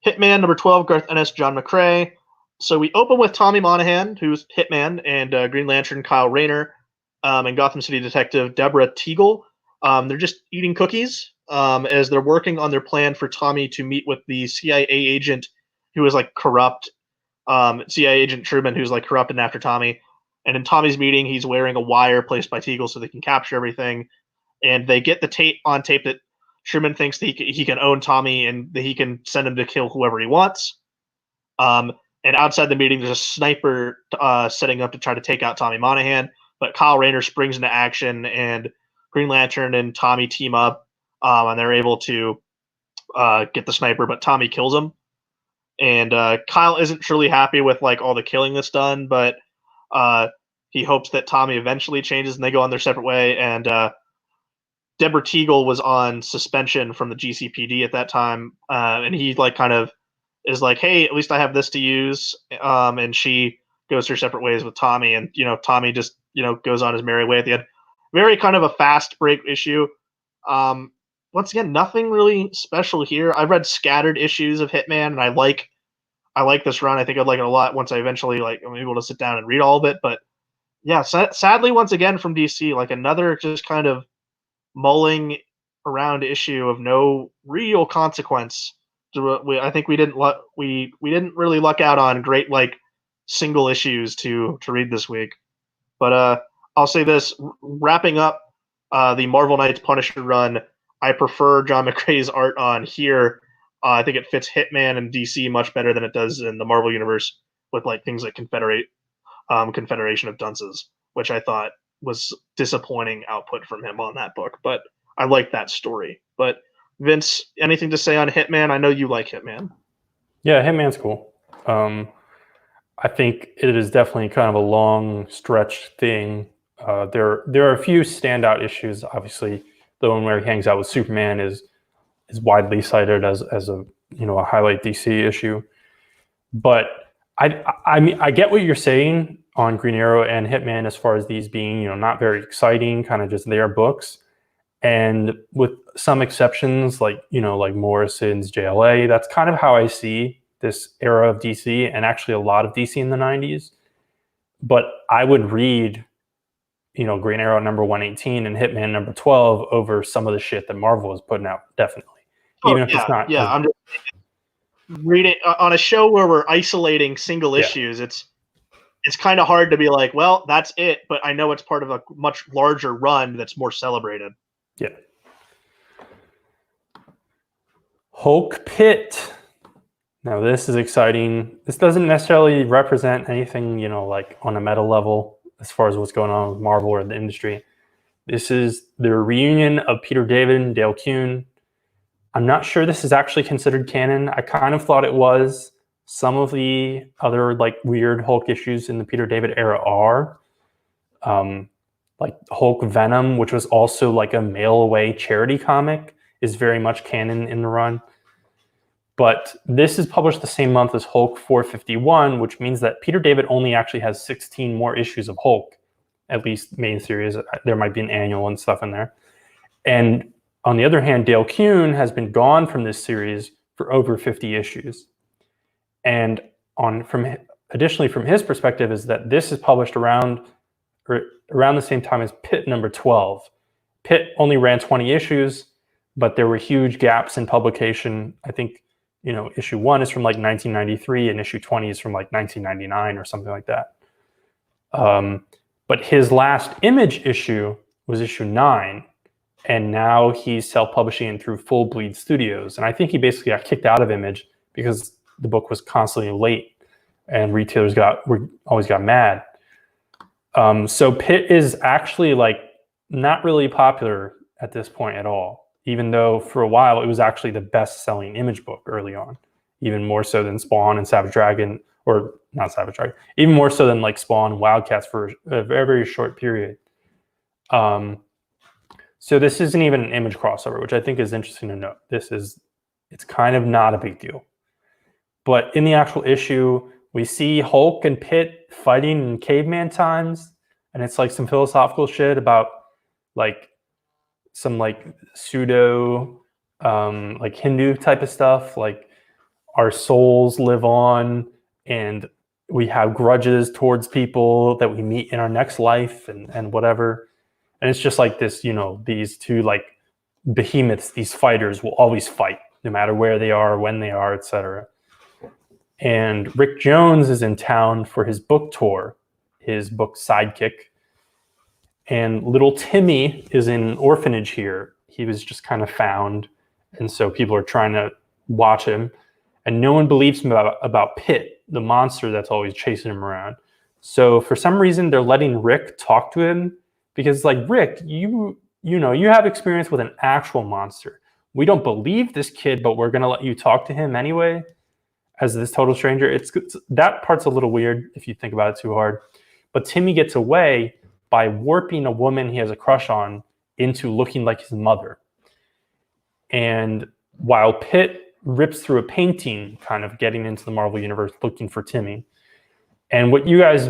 Hitman number 12, Garth Ennis, John McCrae. So we open with Tommy Monahan, who's Hitman, and Green Lantern Kyle Rayner, and Gotham City Detective Deborah Teagle. They're just eating cookies as they're working on their plan for Tommy to meet with the CIA agent who is like corrupt, CIA agent Truman, who's like corrupted after Tommy. And in Tommy's meeting, he's wearing a wire placed by Teagle so they can capture everything. And they get the tape that Truman thinks that he can own Tommy and that he can send him to kill whoever he wants. And outside the meeting, there's a sniper setting up to try to take out Tommy Monahan. But Kyle Rayner springs into action, and Green Lantern and Tommy team up, and they're able to get the sniper, but Tommy kills him. And Kyle isn't truly happy with like all the killing that's done, but he hopes that Tommy eventually changes, and they go on their separate way. And Deborah Teagle was on suspension from the GCPD at that time, and he like kind of is like, hey, at least I have this to use. And she goes her separate ways with Tommy, and Tommy just goes on his merry way at the end. Very kind of a fast break issue. Once again, nothing really special here. I've read scattered issues of Hitman, and I like this run. I think I'd like it a lot once I eventually I'm able to sit down and read all of it. But yeah, sadly, once again from DC, like another just kind of mulling around issue of no real consequence. I think we didn't really luck out on great like single issues to read this week. But I'll say this: wrapping up the Marvel Knights Punisher run, I prefer John McCrae's art on here. I think it fits Hitman and DC much better than it does in the Marvel universe with like things like Confederation of Dunces, which I thought was disappointing output from him on that book. But I like that story. But Vince, anything to say on Hitman? I know you like Hitman. Yeah, Hitman's cool. I think it is definitely kind of a long stretch thing. There are a few standout issues. Obviously, the one where he hangs out with Superman is widely cited as a a highlight DC issue. But I mean I get what you're saying on Green Arrow and Hitman as far as these being not very exciting, kind of just their books. And with some exceptions, like Morrison's JLA, that's kind of how I see this era of DC, and actually a lot of DC in the 90s. But I would read, Green Arrow number 118 and Hitman number 12 over some of the shit that Marvel is putting out, definitely. Even if it's not. Yeah, I'm just reading on a show where we're isolating single issues. It's kind of hard to be like, well, that's it, but I know it's part of a much larger run that's more celebrated. Yeah. Hulk Pit. Now this is exciting. This doesn't necessarily represent anything, like on a meta level as far as what's going on with Marvel or the industry. This is the reunion of Peter David and Dale Kuhn. I'm not sure this is actually considered canon. I kind of thought it was. Some of the other like weird Hulk issues in the Peter David era are. Like Hulk Venom, which was also like a mail-away charity comic, is very much canon in the run. But this is published the same month as Hulk 451, which means that Peter David only actually has 16 more issues of Hulk, at least main series. There might be an annual and stuff in there. And on the other hand, Dale Kuhn has been gone from this series for over 50 issues. And additionally, from his perspective, is that this is published around the same time as Pit number 12. Pit only ran 20 issues, but there were huge gaps in publication. I think, issue 1 is from like 1993 and issue 20 is from like 1999 or something like that. But his last Image issue was issue 9, and now he's self-publishing through Full Bleed Studios. And I think he basically got kicked out of Image because the book was constantly late and retailers always got mad. So Pit is actually like not really popular at this point at all, even though for a while it was actually the best-selling Image book early on, even more so than Spawn and Savage Dragon, or not Savage Dragon, even more so than like Spawn and Wildcats for a very, very short period. So this isn't even an Image crossover, which I think is interesting to note. It's kind of not a big deal. But in the actual issue, we see Hulk and Pit fighting in caveman times, and it's like some philosophical shit about like some like pseudo like Hindu type of stuff, like our souls live on, and we have grudges towards people that we meet in our next life, and whatever. And it's just like this, these two like behemoths, these fighters will always fight, no matter where they are, when they are, etc. And Rick Jones is in town for his book tour, his book Sidekick. And little Timmy is in an orphanage here. He was just kind of found. And so people are trying to watch him. And no one believes him about Pitt, the monster that's always chasing him around. So for some reason, they're letting Rick talk to him because, like, Rick, you have experience with an actual monster. We don't believe this kid, but we're going to let you talk to him anyway as this total stranger. That part's a little weird if you think about it too hard. But Timmy gets away by warping a woman he has a crush on into looking like his mother. And while Pitt rips through a painting, kind of getting into the Marvel Universe, looking for Timmy. And what you guys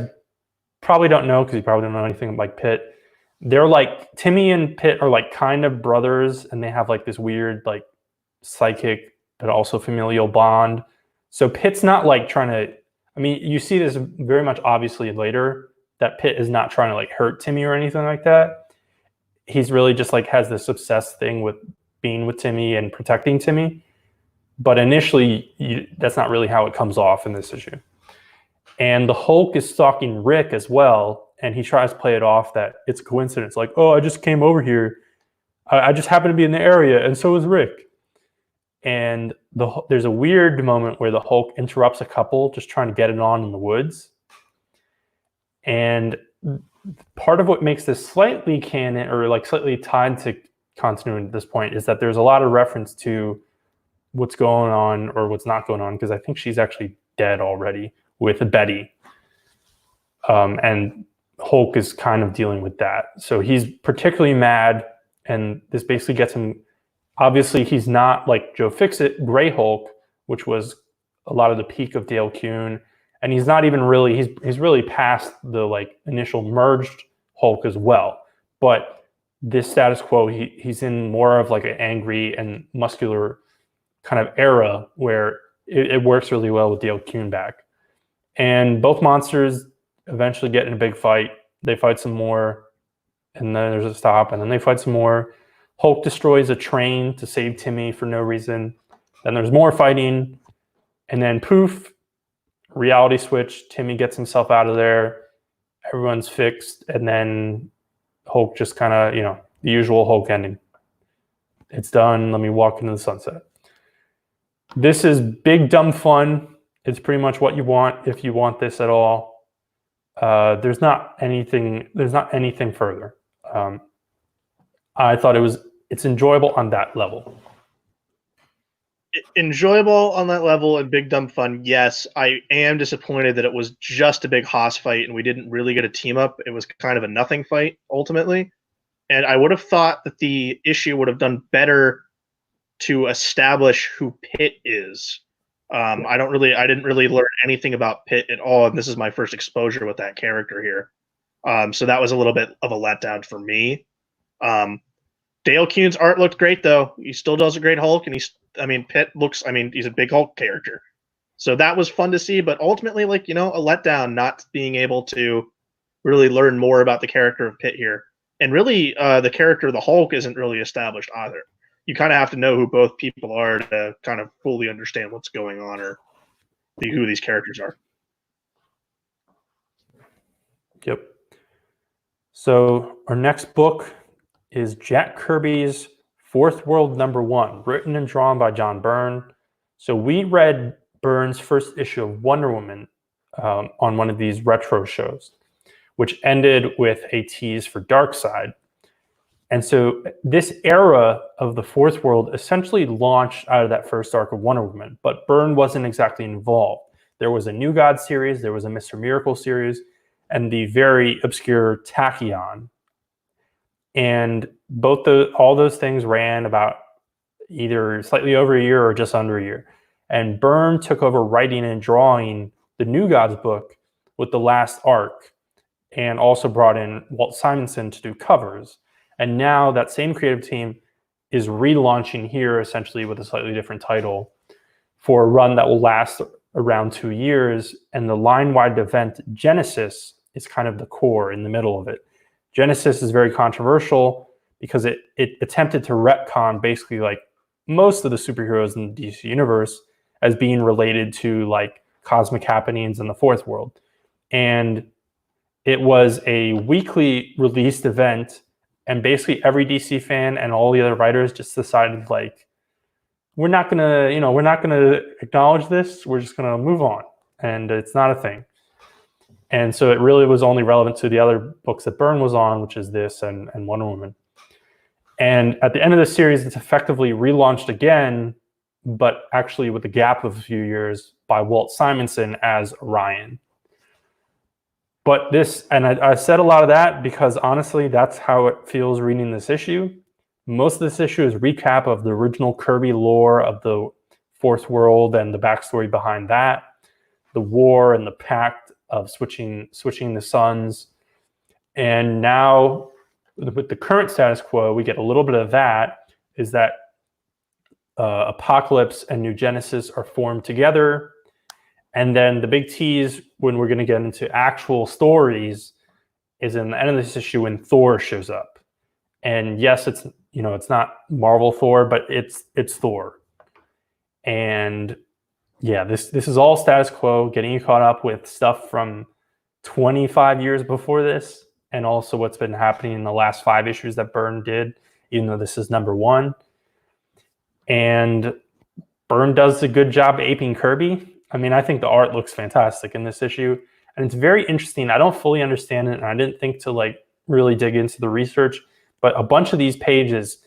probably don't know, because you probably don't know anything like Pitt, they're like, Timmy and Pitt are like kind of brothers, and they have like this weird like psychic but also familial bond. So Pitt's not like trying to, you see this very much obviously later, that Pitt is not trying to like hurt Timmy or anything like that. He's really just like has this obsessed thing with being with Timmy and protecting Timmy. But initially, that's not really how it comes off in this issue. And the Hulk is stalking Rick as well, and he tries to play it off that it's a coincidence. Like, oh, I just came over here. I just happened to be in the area, and so is Rick. And there's a weird moment where the Hulk interrupts a couple just trying to get it on in the woods. And part of what makes this slightly canon, or like slightly tied to continuity at this point, is that there's a lot of reference to what's going on or what's not going on, because I think she's actually dead already with Betty. And Hulk is kind of dealing with that. So he's particularly mad, and this basically gets him. Obviously, he's not like Joe Fixit, Gray Hulk, which was a lot of the peak of Dale Kuhn. And he's not even really, he's really past the like initial merged Hulk as well. But this status quo, he's in more of like an angry and muscular kind of era where it works really well with Dale Kuhn back. And both monsters eventually get in a big fight. They fight some more, and then there's a stop, and then they fight some more. Hulk destroys a train to save Timmy for no reason. Then there's more fighting, and then poof, reality switch. Timmy gets himself out of there. Everyone's fixed, and then Hulk just kind of, the usual Hulk ending. It's done. Let me walk into the sunset. This is big, dumb fun. It's pretty much what you want if you want this at all. There's not anything further. I thought it's enjoyable on that level. Enjoyable on that level and big dumb fun. Yes, I am disappointed that it was just a big Haas fight and we didn't really get a team up. It was kind of a nothing fight ultimately. And I would have thought that the issue would have done better to establish who Pitt is. I didn't really learn anything about Pitt at all, and this is my first exposure with that character here. So that was a little bit of a letdown for me. Dale Kuhn's art looked great though. He still does a great Hulk, and Pitt looks, he's a big Hulk character. So that was fun to see, but ultimately, a letdown not being able to really learn more about the character of Pitt here. And really, the character of the Hulk isn't really established either. You kind of have to know who both people are to kind of fully understand what's going on or who these characters are. Yep. So our next book is Jack Kirby's Fourth World #1, written and drawn by John Byrne. So we read Byrne's first issue of Wonder Woman on one of these retro shows, which ended with a tease for Darkseid. And so this era of the Fourth World essentially launched out of that first arc of Wonder Woman, but Byrne wasn't exactly involved. There was a New God series, there was a Mr. Miracle series, and the very obscure Tachyon. And all those things ran about either slightly over a year or just under a year. And Byrne took over writing and drawing the New Gods book with the last arc, and also brought in Walt Simonson to do covers. And now that same creative team is relaunching here essentially with a slightly different title for a run that will last around 2 years. And the line-wide event Genesis is kind of the core in the middle of it. Genesis is very controversial because it attempted to retcon basically like most of the superheroes in the DC universe as being related to like cosmic happenings in the fourth world. And it was a weekly released event, and basically every DC fan and all the other writers just decided like, we're not gonna acknowledge this. We're just gonna move on, and it's not a thing. And so it really was only relevant to the other books that Byrne was on, which is this and Wonder Woman. And at the end of the series, it's effectively relaunched again, but actually with a gap of a few years by Walt Simonson as Orion. But this, and I said a lot of that because honestly, that's how it feels reading this issue. Most of this issue is recap of the original Kirby lore of the Fourth World and the backstory behind that, the war and the pact of switching the suns. And now, with the current status quo, we get a little bit of that, is that Apocalypse and New Genesis are formed together. And then the big tease when we're going to get into actual stories is in the end of this issue when Thor shows up. And yes, it's not Marvel Thor, but it's Thor. And yeah, this is all status quo, getting you caught up with stuff from 25 years before this, and also what's been happening in the last 5 issues that Byrne did, even though this is number 1. And Byrne does a good job aping Kirby. I mean, I think the art looks fantastic in this issue, and it's very interesting. I don't fully understand it, and I didn't think to like really dig into the research, but a bunch of these pages,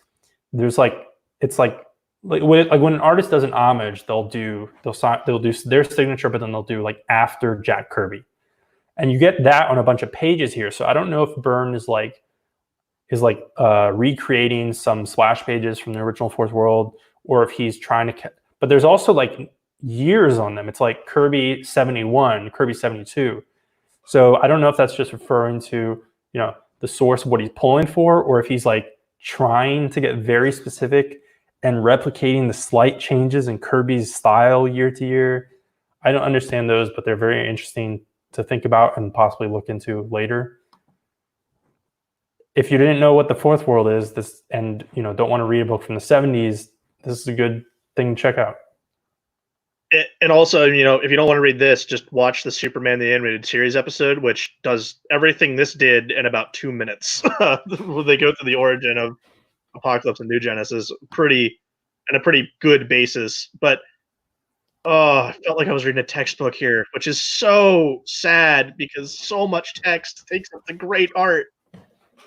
there's like, it's like when an artist does an homage, they'll do their signature, but then they'll do like after Jack Kirby, and you get that on a bunch of pages here. So I don't know if Byrne is recreating some splash pages from the original Fourth World, or if he's trying to. But there's also like years on them. It's like Kirby 71, Kirby 72. So I don't know if that's just referring to the source of what he's pulling for, or if he's like trying to get very specific and replicating the slight changes in Kirby's style year to year. I don't understand those, but they're very interesting to think about and possibly look into later. If you didn't know what the Fourth World is, and don't want to read a book from the 70s, this is a good thing to check out. And also, if you don't want to read this, just watch the Superman the Animated Series episode, which does everything this did in about 2 minutes. They go through the origin of Apocalypse and New Genesis, a pretty good basis. But I felt like I was reading a textbook here, which is so sad because so much text takes up the great art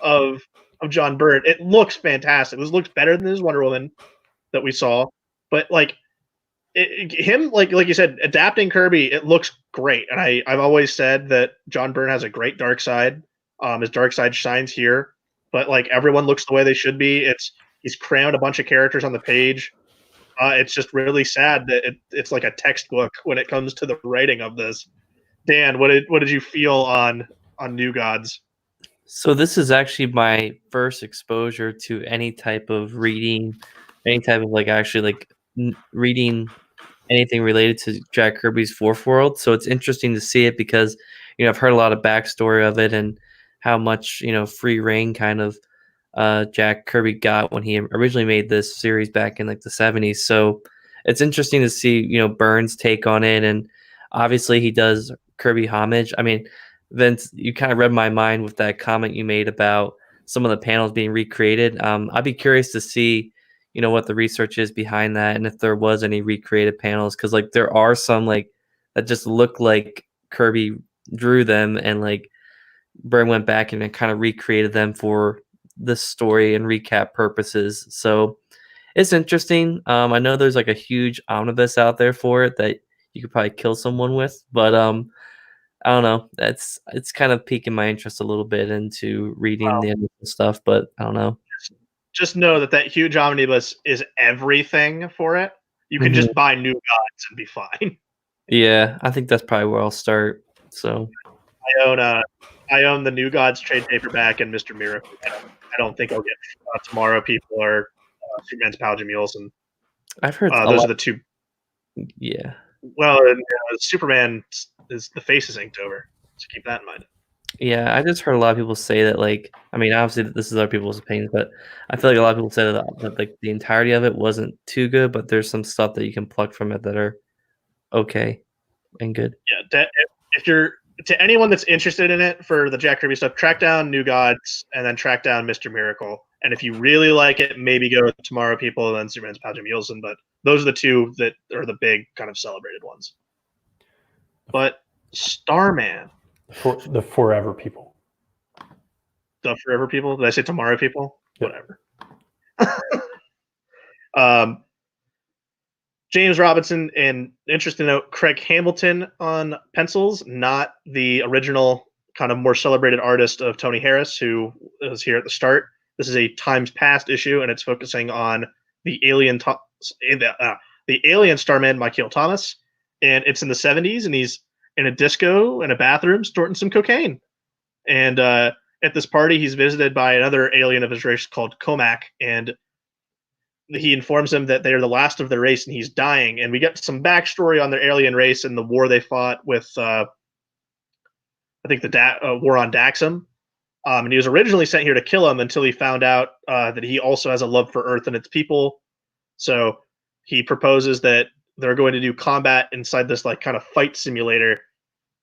of John Byrne. It looks fantastic. This looks better than his Wonder Woman that we saw, but like. Him, like you said, adapting Kirby, it looks great. And I've always said that John Byrne has a great dark side. His dark side shines here, but like everyone looks the way they should be. He's crammed a bunch of characters on the page. It's just really sad that it's like a textbook when it comes to the writing of this. Dan, what did you feel on New Gods? So this is actually my first exposure to any type of reading, any type of reading anything related to Jack Kirby's Fourth World. So it's interesting to see it because, I've heard a lot of backstory of it and how much, free reign kind of Jack Kirby got when he originally made this series back in like the 70s. So it's interesting to see, Byrne's take on it. And obviously he does Kirby homage. I mean, Vince, you kind of read my mind with that comment you made about some of the panels being recreated. I'd be curious to see what the research is behind that, and if there was any recreated panels, because like there are some like that just look like Kirby drew them, and like Byrne went back and kind of recreated them for this story and recap purposes. So it's interesting. I know there's like a huge omnibus out there for it that you could probably kill someone with, but I don't know. It's kind of piquing my interest a little bit into reading the end stuff, but I don't know. Just know that huge omnibus is everything for it. You can just buy New Gods and be fine. Yeah, I think that's probably where I'll start. So I own the New Gods trade paperback and Mr. Miracle. I don't think I'll get Tomorrow People or Superman's Pal Mules, and I've heard those are the two. Yeah. Well, and Superman is the face is inked over, so keep that in mind. Yeah, I just heard a lot of people say that, like, I mean, obviously this is other people's opinions, but I feel like a lot of people say that like the entirety of it wasn't too good, but there's some stuff that you can pluck from it that are okay and good. Yeah, if you're to anyone that's interested in it for the Jack Kirby stuff, track down New Gods and then track down Mr. Miracle. And if you really like it, maybe go with Tomorrow People and then Superman's Patrick Muleson. But those are the two that are the big kind of celebrated ones. But Starman, For the Forever People. the Forever People. Did I say Tomorrow People? Yep. Whatever. James Robinson, and interesting note, Craig Hamilton on pencils, not the original kind of more celebrated artist of Tony Harris, who was here at the start. This is a Times Past issue, and it's focusing on the alien Starman, Michael Thomas, and it's in the 70s, and he's in a disco in a bathroom snorting some cocaine. And at this party, he's visited by another alien of his race called Comac, and he informs him that they're the last of their race and he's dying. And we get some backstory on their alien race and the war they fought with, I think, the war on Daxam. And he was originally sent here to kill him until he found out that he also has a love for Earth and its people. So he proposes that they're going to do combat inside this like kind of fight simulator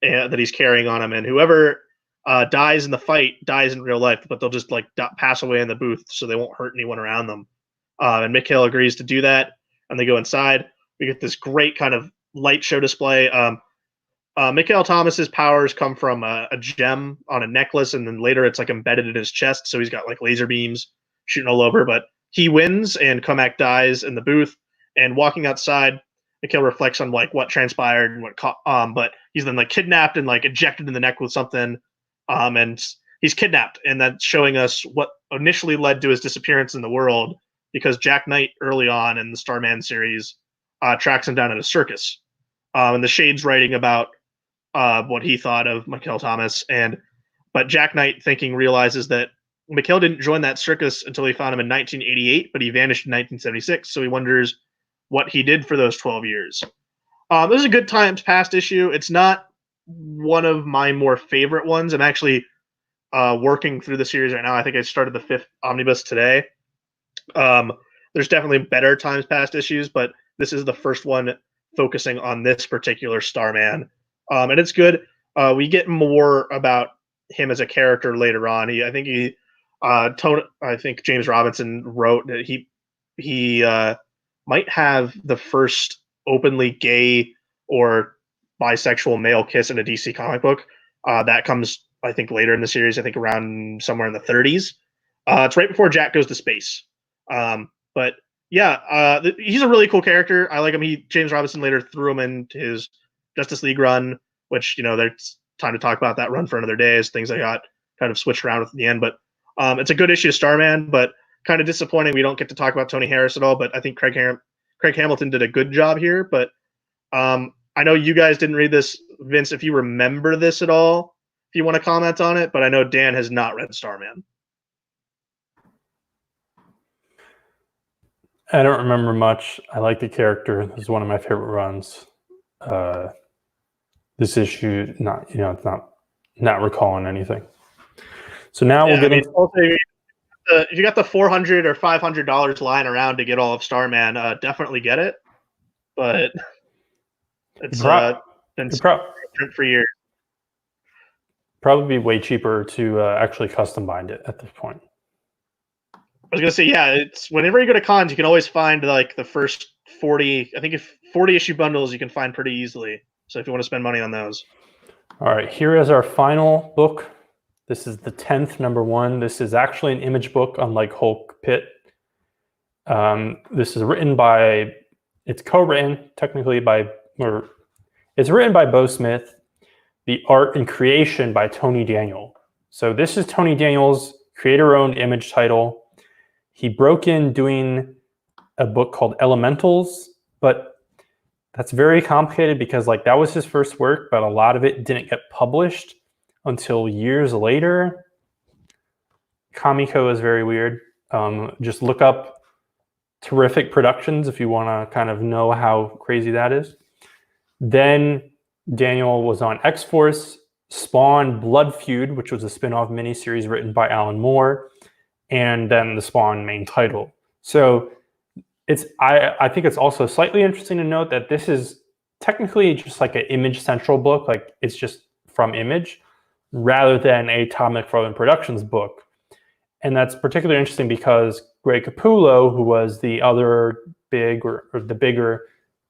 that he's carrying on him. And whoever dies in the fight dies in real life, but they'll just like pass away in the booth so they won't hurt anyone around them. And Mikhail agrees to do that, and they go inside. We get this great kind of light show display. Mikhail Thomas's powers come from a gem on a necklace, and then later it's like embedded in his chest, so he's got like laser beams shooting all over. But he wins, and Comac dies in the booth. And walking outside, Mikhail reflects on like what transpired and what but he's then like kidnapped and like injected in the neck with something, and he's kidnapped, and that's showing us what initially led to his disappearance in the world. Because Jack Knight early on in the Starman series tracks him down at a circus. And the Shade's writing about what he thought of Mikhail Thomas. But Jack Knight realizes that Mikhail didn't join that circus until he found him in 1988, but he vanished in 1976. So he wonders what he did for those 12 years. This is a good Times Past issue. It's not one of my more favorite ones. I'm actually working through the series right now. I think I started the 5th omnibus today. There's definitely better Times Past issues, but this is the first one focusing on this particular Starman, and it's good. We get more about him as a character later on. I think James Robinson wrote that he might have the first openly gay or bisexual male kiss in a DC comic book. That comes, I think, later in the series. I think around somewhere in the 30s. It's right before Jack goes to space. But yeah, he's a really cool character. I like him. James Robinson later threw him into his Justice League run, which, there's time to talk about that run for another day as things I got kind of switched around with at the end. But it's a good issue of Starman, but kind of disappointing we don't get to talk about Tony Harris at all. But I think Craig Hamilton did a good job here. But I know you guys didn't read this. Vince, if you remember this at all, if you want to comment on it, but I know Dan has not read Starman. I don't remember much. I like the character. This is one of my favorite runs. This issue, it's not recalling anything. So now we'll get into. Also, if you got the $400 or $500 lying around to get all of Starman, definitely get it. But it's been print for years. Probably be way cheaper to actually custom bind it at this point. I was gonna say, yeah, it's whenever you go to cons, you can always find like the first 40. I think if 40 issue bundles you can find pretty easily. So if you want to spend money on those. All right, here is our final book. This is the 10th #1. This is actually an image book, unlike Hulk Pit. This is written by. It's co-written technically it's written by Bo Smith. The art and creation by Tony Daniel. So this is Tony Daniel's creator-owned image title. He broke in doing a book called Elementals, but that's very complicated because that was his first work, but a lot of it didn't get published until years later. Comico is very weird. Just look up terrific productions if you want to kind of know how crazy that is. Then Daniel was on X-Force, Spawn Blood Feud, which was a spin-off miniseries written by Alan Moore, and then the Spawn main title. So I think it's also slightly interesting to note that this is technically just like an Image Central book, like it's just from Image, rather than a Todd McFarlane Productions book. And that's particularly interesting because Greg Capullo, who was the other big or the bigger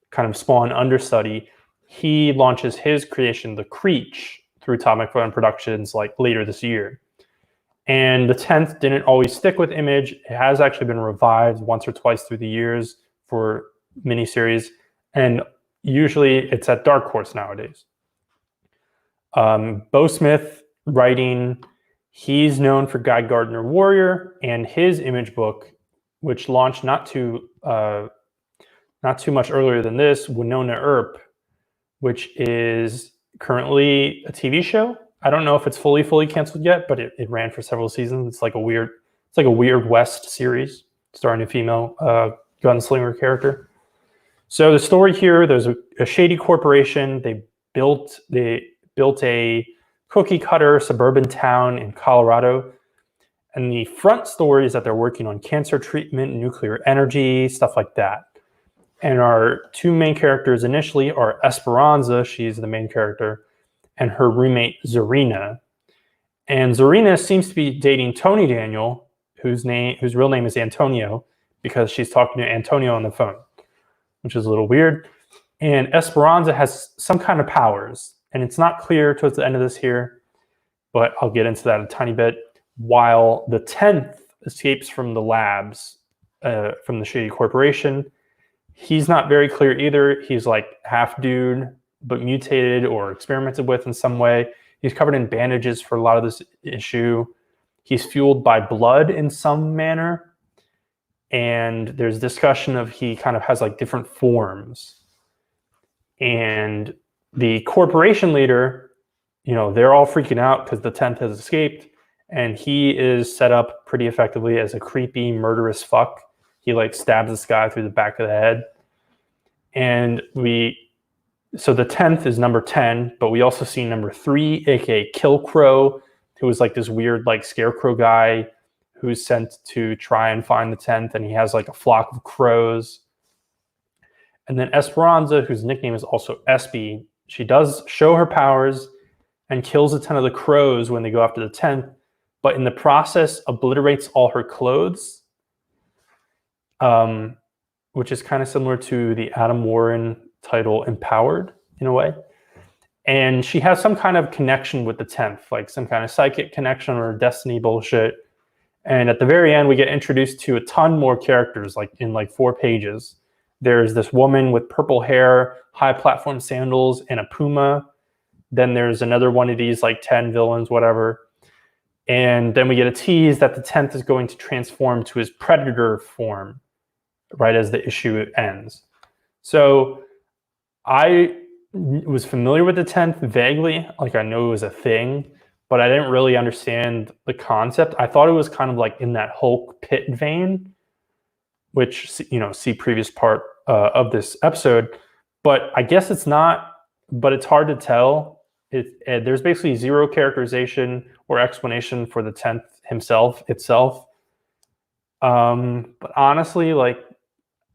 kind of Spawn understudy, he launches his creation, The Creech, through Todd McFarlane Productions like later this year. And the 10th didn't always stick with Image. It has actually been revived once or twice through the years for miniseries. And usually it's at Dark Horse nowadays. Bo Smith writing, he's known for Guy Gardner Warrior and his Image book, which launched not too much earlier than this, Winona Earp, which is currently a TV show. I don't know if it's fully canceled yet, but it ran for several seasons. It's like a Weird West series starring a female gunslinger character. So the story here, there's a shady corporation. They built a cookie cutter suburban town in Colorado. And the front story is that they're working on cancer treatment, nuclear energy, stuff like that. And our two main characters initially are Esperanza, she's the main character, and her roommate Zarina. And Zarina seems to be dating Tony Daniel, whose real name is Antonio, because she's talking to Antonio on the phone, which is a little weird. And Esperanza has some kind of powers, and it's not clear towards the end of this here, but I'll get into that a tiny bit. While the 10th escapes from the labs, from the shady corporation, he's not very clear either. He's like half dude, but mutated or experimented with in some way. He's covered in bandages for a lot of this issue. He's fueled by blood in some manner. And there's discussion of he kind of has like different forms. And the corporation leader, they're all freaking out because the 10th has escaped. And he is set up pretty effectively as a creepy, murderous fuck. He like stabs this guy through the back of the head. And so the 10th is number 10, but we also see number 3, aka Kill Crow, who is like this weird like scarecrow guy who's sent to try and find the 10th, and he has like a flock of crows. And then Esperanza, whose nickname is also Espy, she does show her powers and kills a ton of the crows when they go after the 10th, but in the process obliterates all her clothes, which is kind of similar to the Adam Warren title Empowered in a way. And she has some kind of connection with the 10th, like some kind of psychic connection or destiny bullshit. And at the very end, we get introduced to a ton more characters, like in like 4 pages. There's this woman with purple hair, high platform sandals, and a puma. Then there's another one of these like 10 villains, whatever. And then we get a tease that the 10th is going to transform to his predator form right as the issue ends. So I was familiar with the 10th vaguely, like I know it was a thing, but I didn't really understand the concept. I thought it was kind of like in that Hulk pit vein, which, see previous part of this episode, but I guess it's not, but it's hard to tell. There's basically zero characterization or explanation for the 10th itself. But honestly,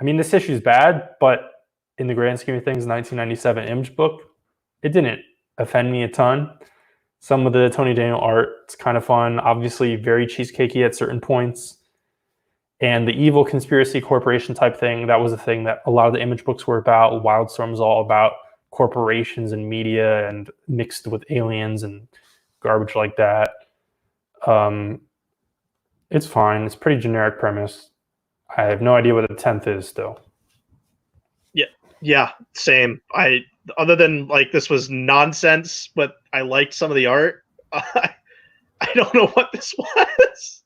this issue is bad, but in the grand scheme of things, 1997 Image book, it didn't offend me a ton. Some of the Tony Daniel art, it's kind of fun, obviously very cheesecakey at certain points. And the evil conspiracy corporation type thing, that was a thing that a lot of the Image books were about. Wildstorm was all about corporations and media and mixed with aliens and garbage like that. It's fine. It's pretty generic premise. I have no idea what the 10th is still. Yeah, same. Other than like this was nonsense, but I liked some of the art. I don't know what this was.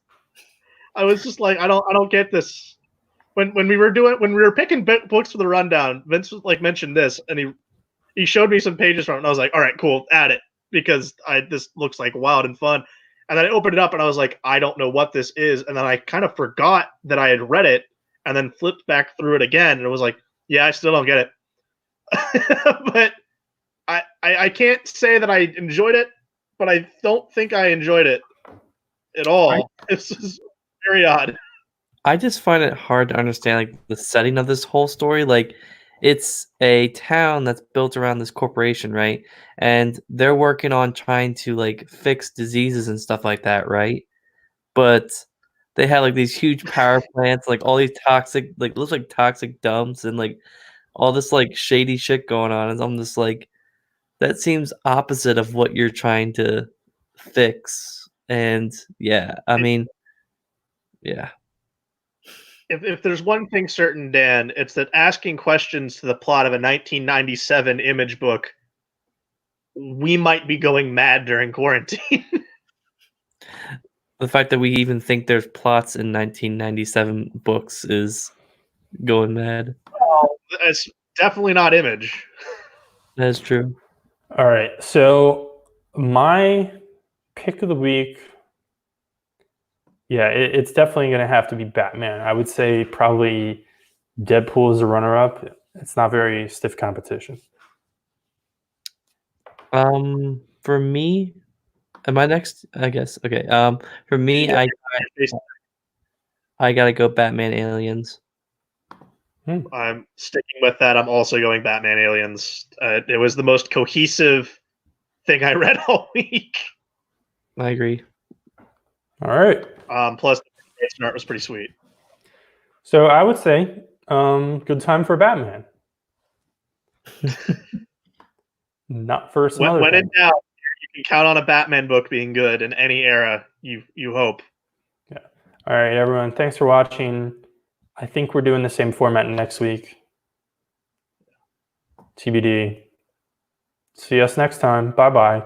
I was just like, I don't get this. When we were picking books for the rundown, Vince mentioned this, and he showed me some pages from it, and I was like, all right, cool, add it, because this looks like wild and fun. And then I opened it up, and I was like, I don't know what this is, and then I kind of forgot that I had read it, and then flipped back through it again, and it was like, yeah, I still don't get it. But I can't say that I enjoyed it, but I don't think I enjoyed it at all. This is very odd. I just find it hard to understand like the setting of this whole story. Like, it's a town that's built around this corporation, right? And they're working on trying to like fix diseases and stuff like that, right? But they had like these huge power plants, like all these toxic, like looks like toxic dumps and like all this like shady shit going on. And I'm just like, that seems opposite of what you're trying to fix. And yeah, I mean, yeah. If there's one thing certain, Dan, it's that asking questions to the plot of a 1997 Image book, we might be going mad during quarantine. The fact that we even think there's plots in 1997 books is going mad. It's definitely not Image. That is true. All right. So my pick of the week, yeah, it's definitely going to have to be Batman. I would say probably Deadpool is a runner-up. It's not very stiff competition. For me, am I next? I guess. Okay. For me, Yeah. I gotta go Batman Aliens. I'm sticking with that. I'm also going Batman Aliens. It was the most cohesive thing I read all week. I agree. All right. Plus, the face art was pretty sweet. So I would say good time for Batman. Not for some other When in thing. doubt, you can count on a Batman book being good in any era. You hope. Yeah. All right, everyone. Thanks for watching. I think we're doing the same format next week. TBD. See us next time. Bye-bye.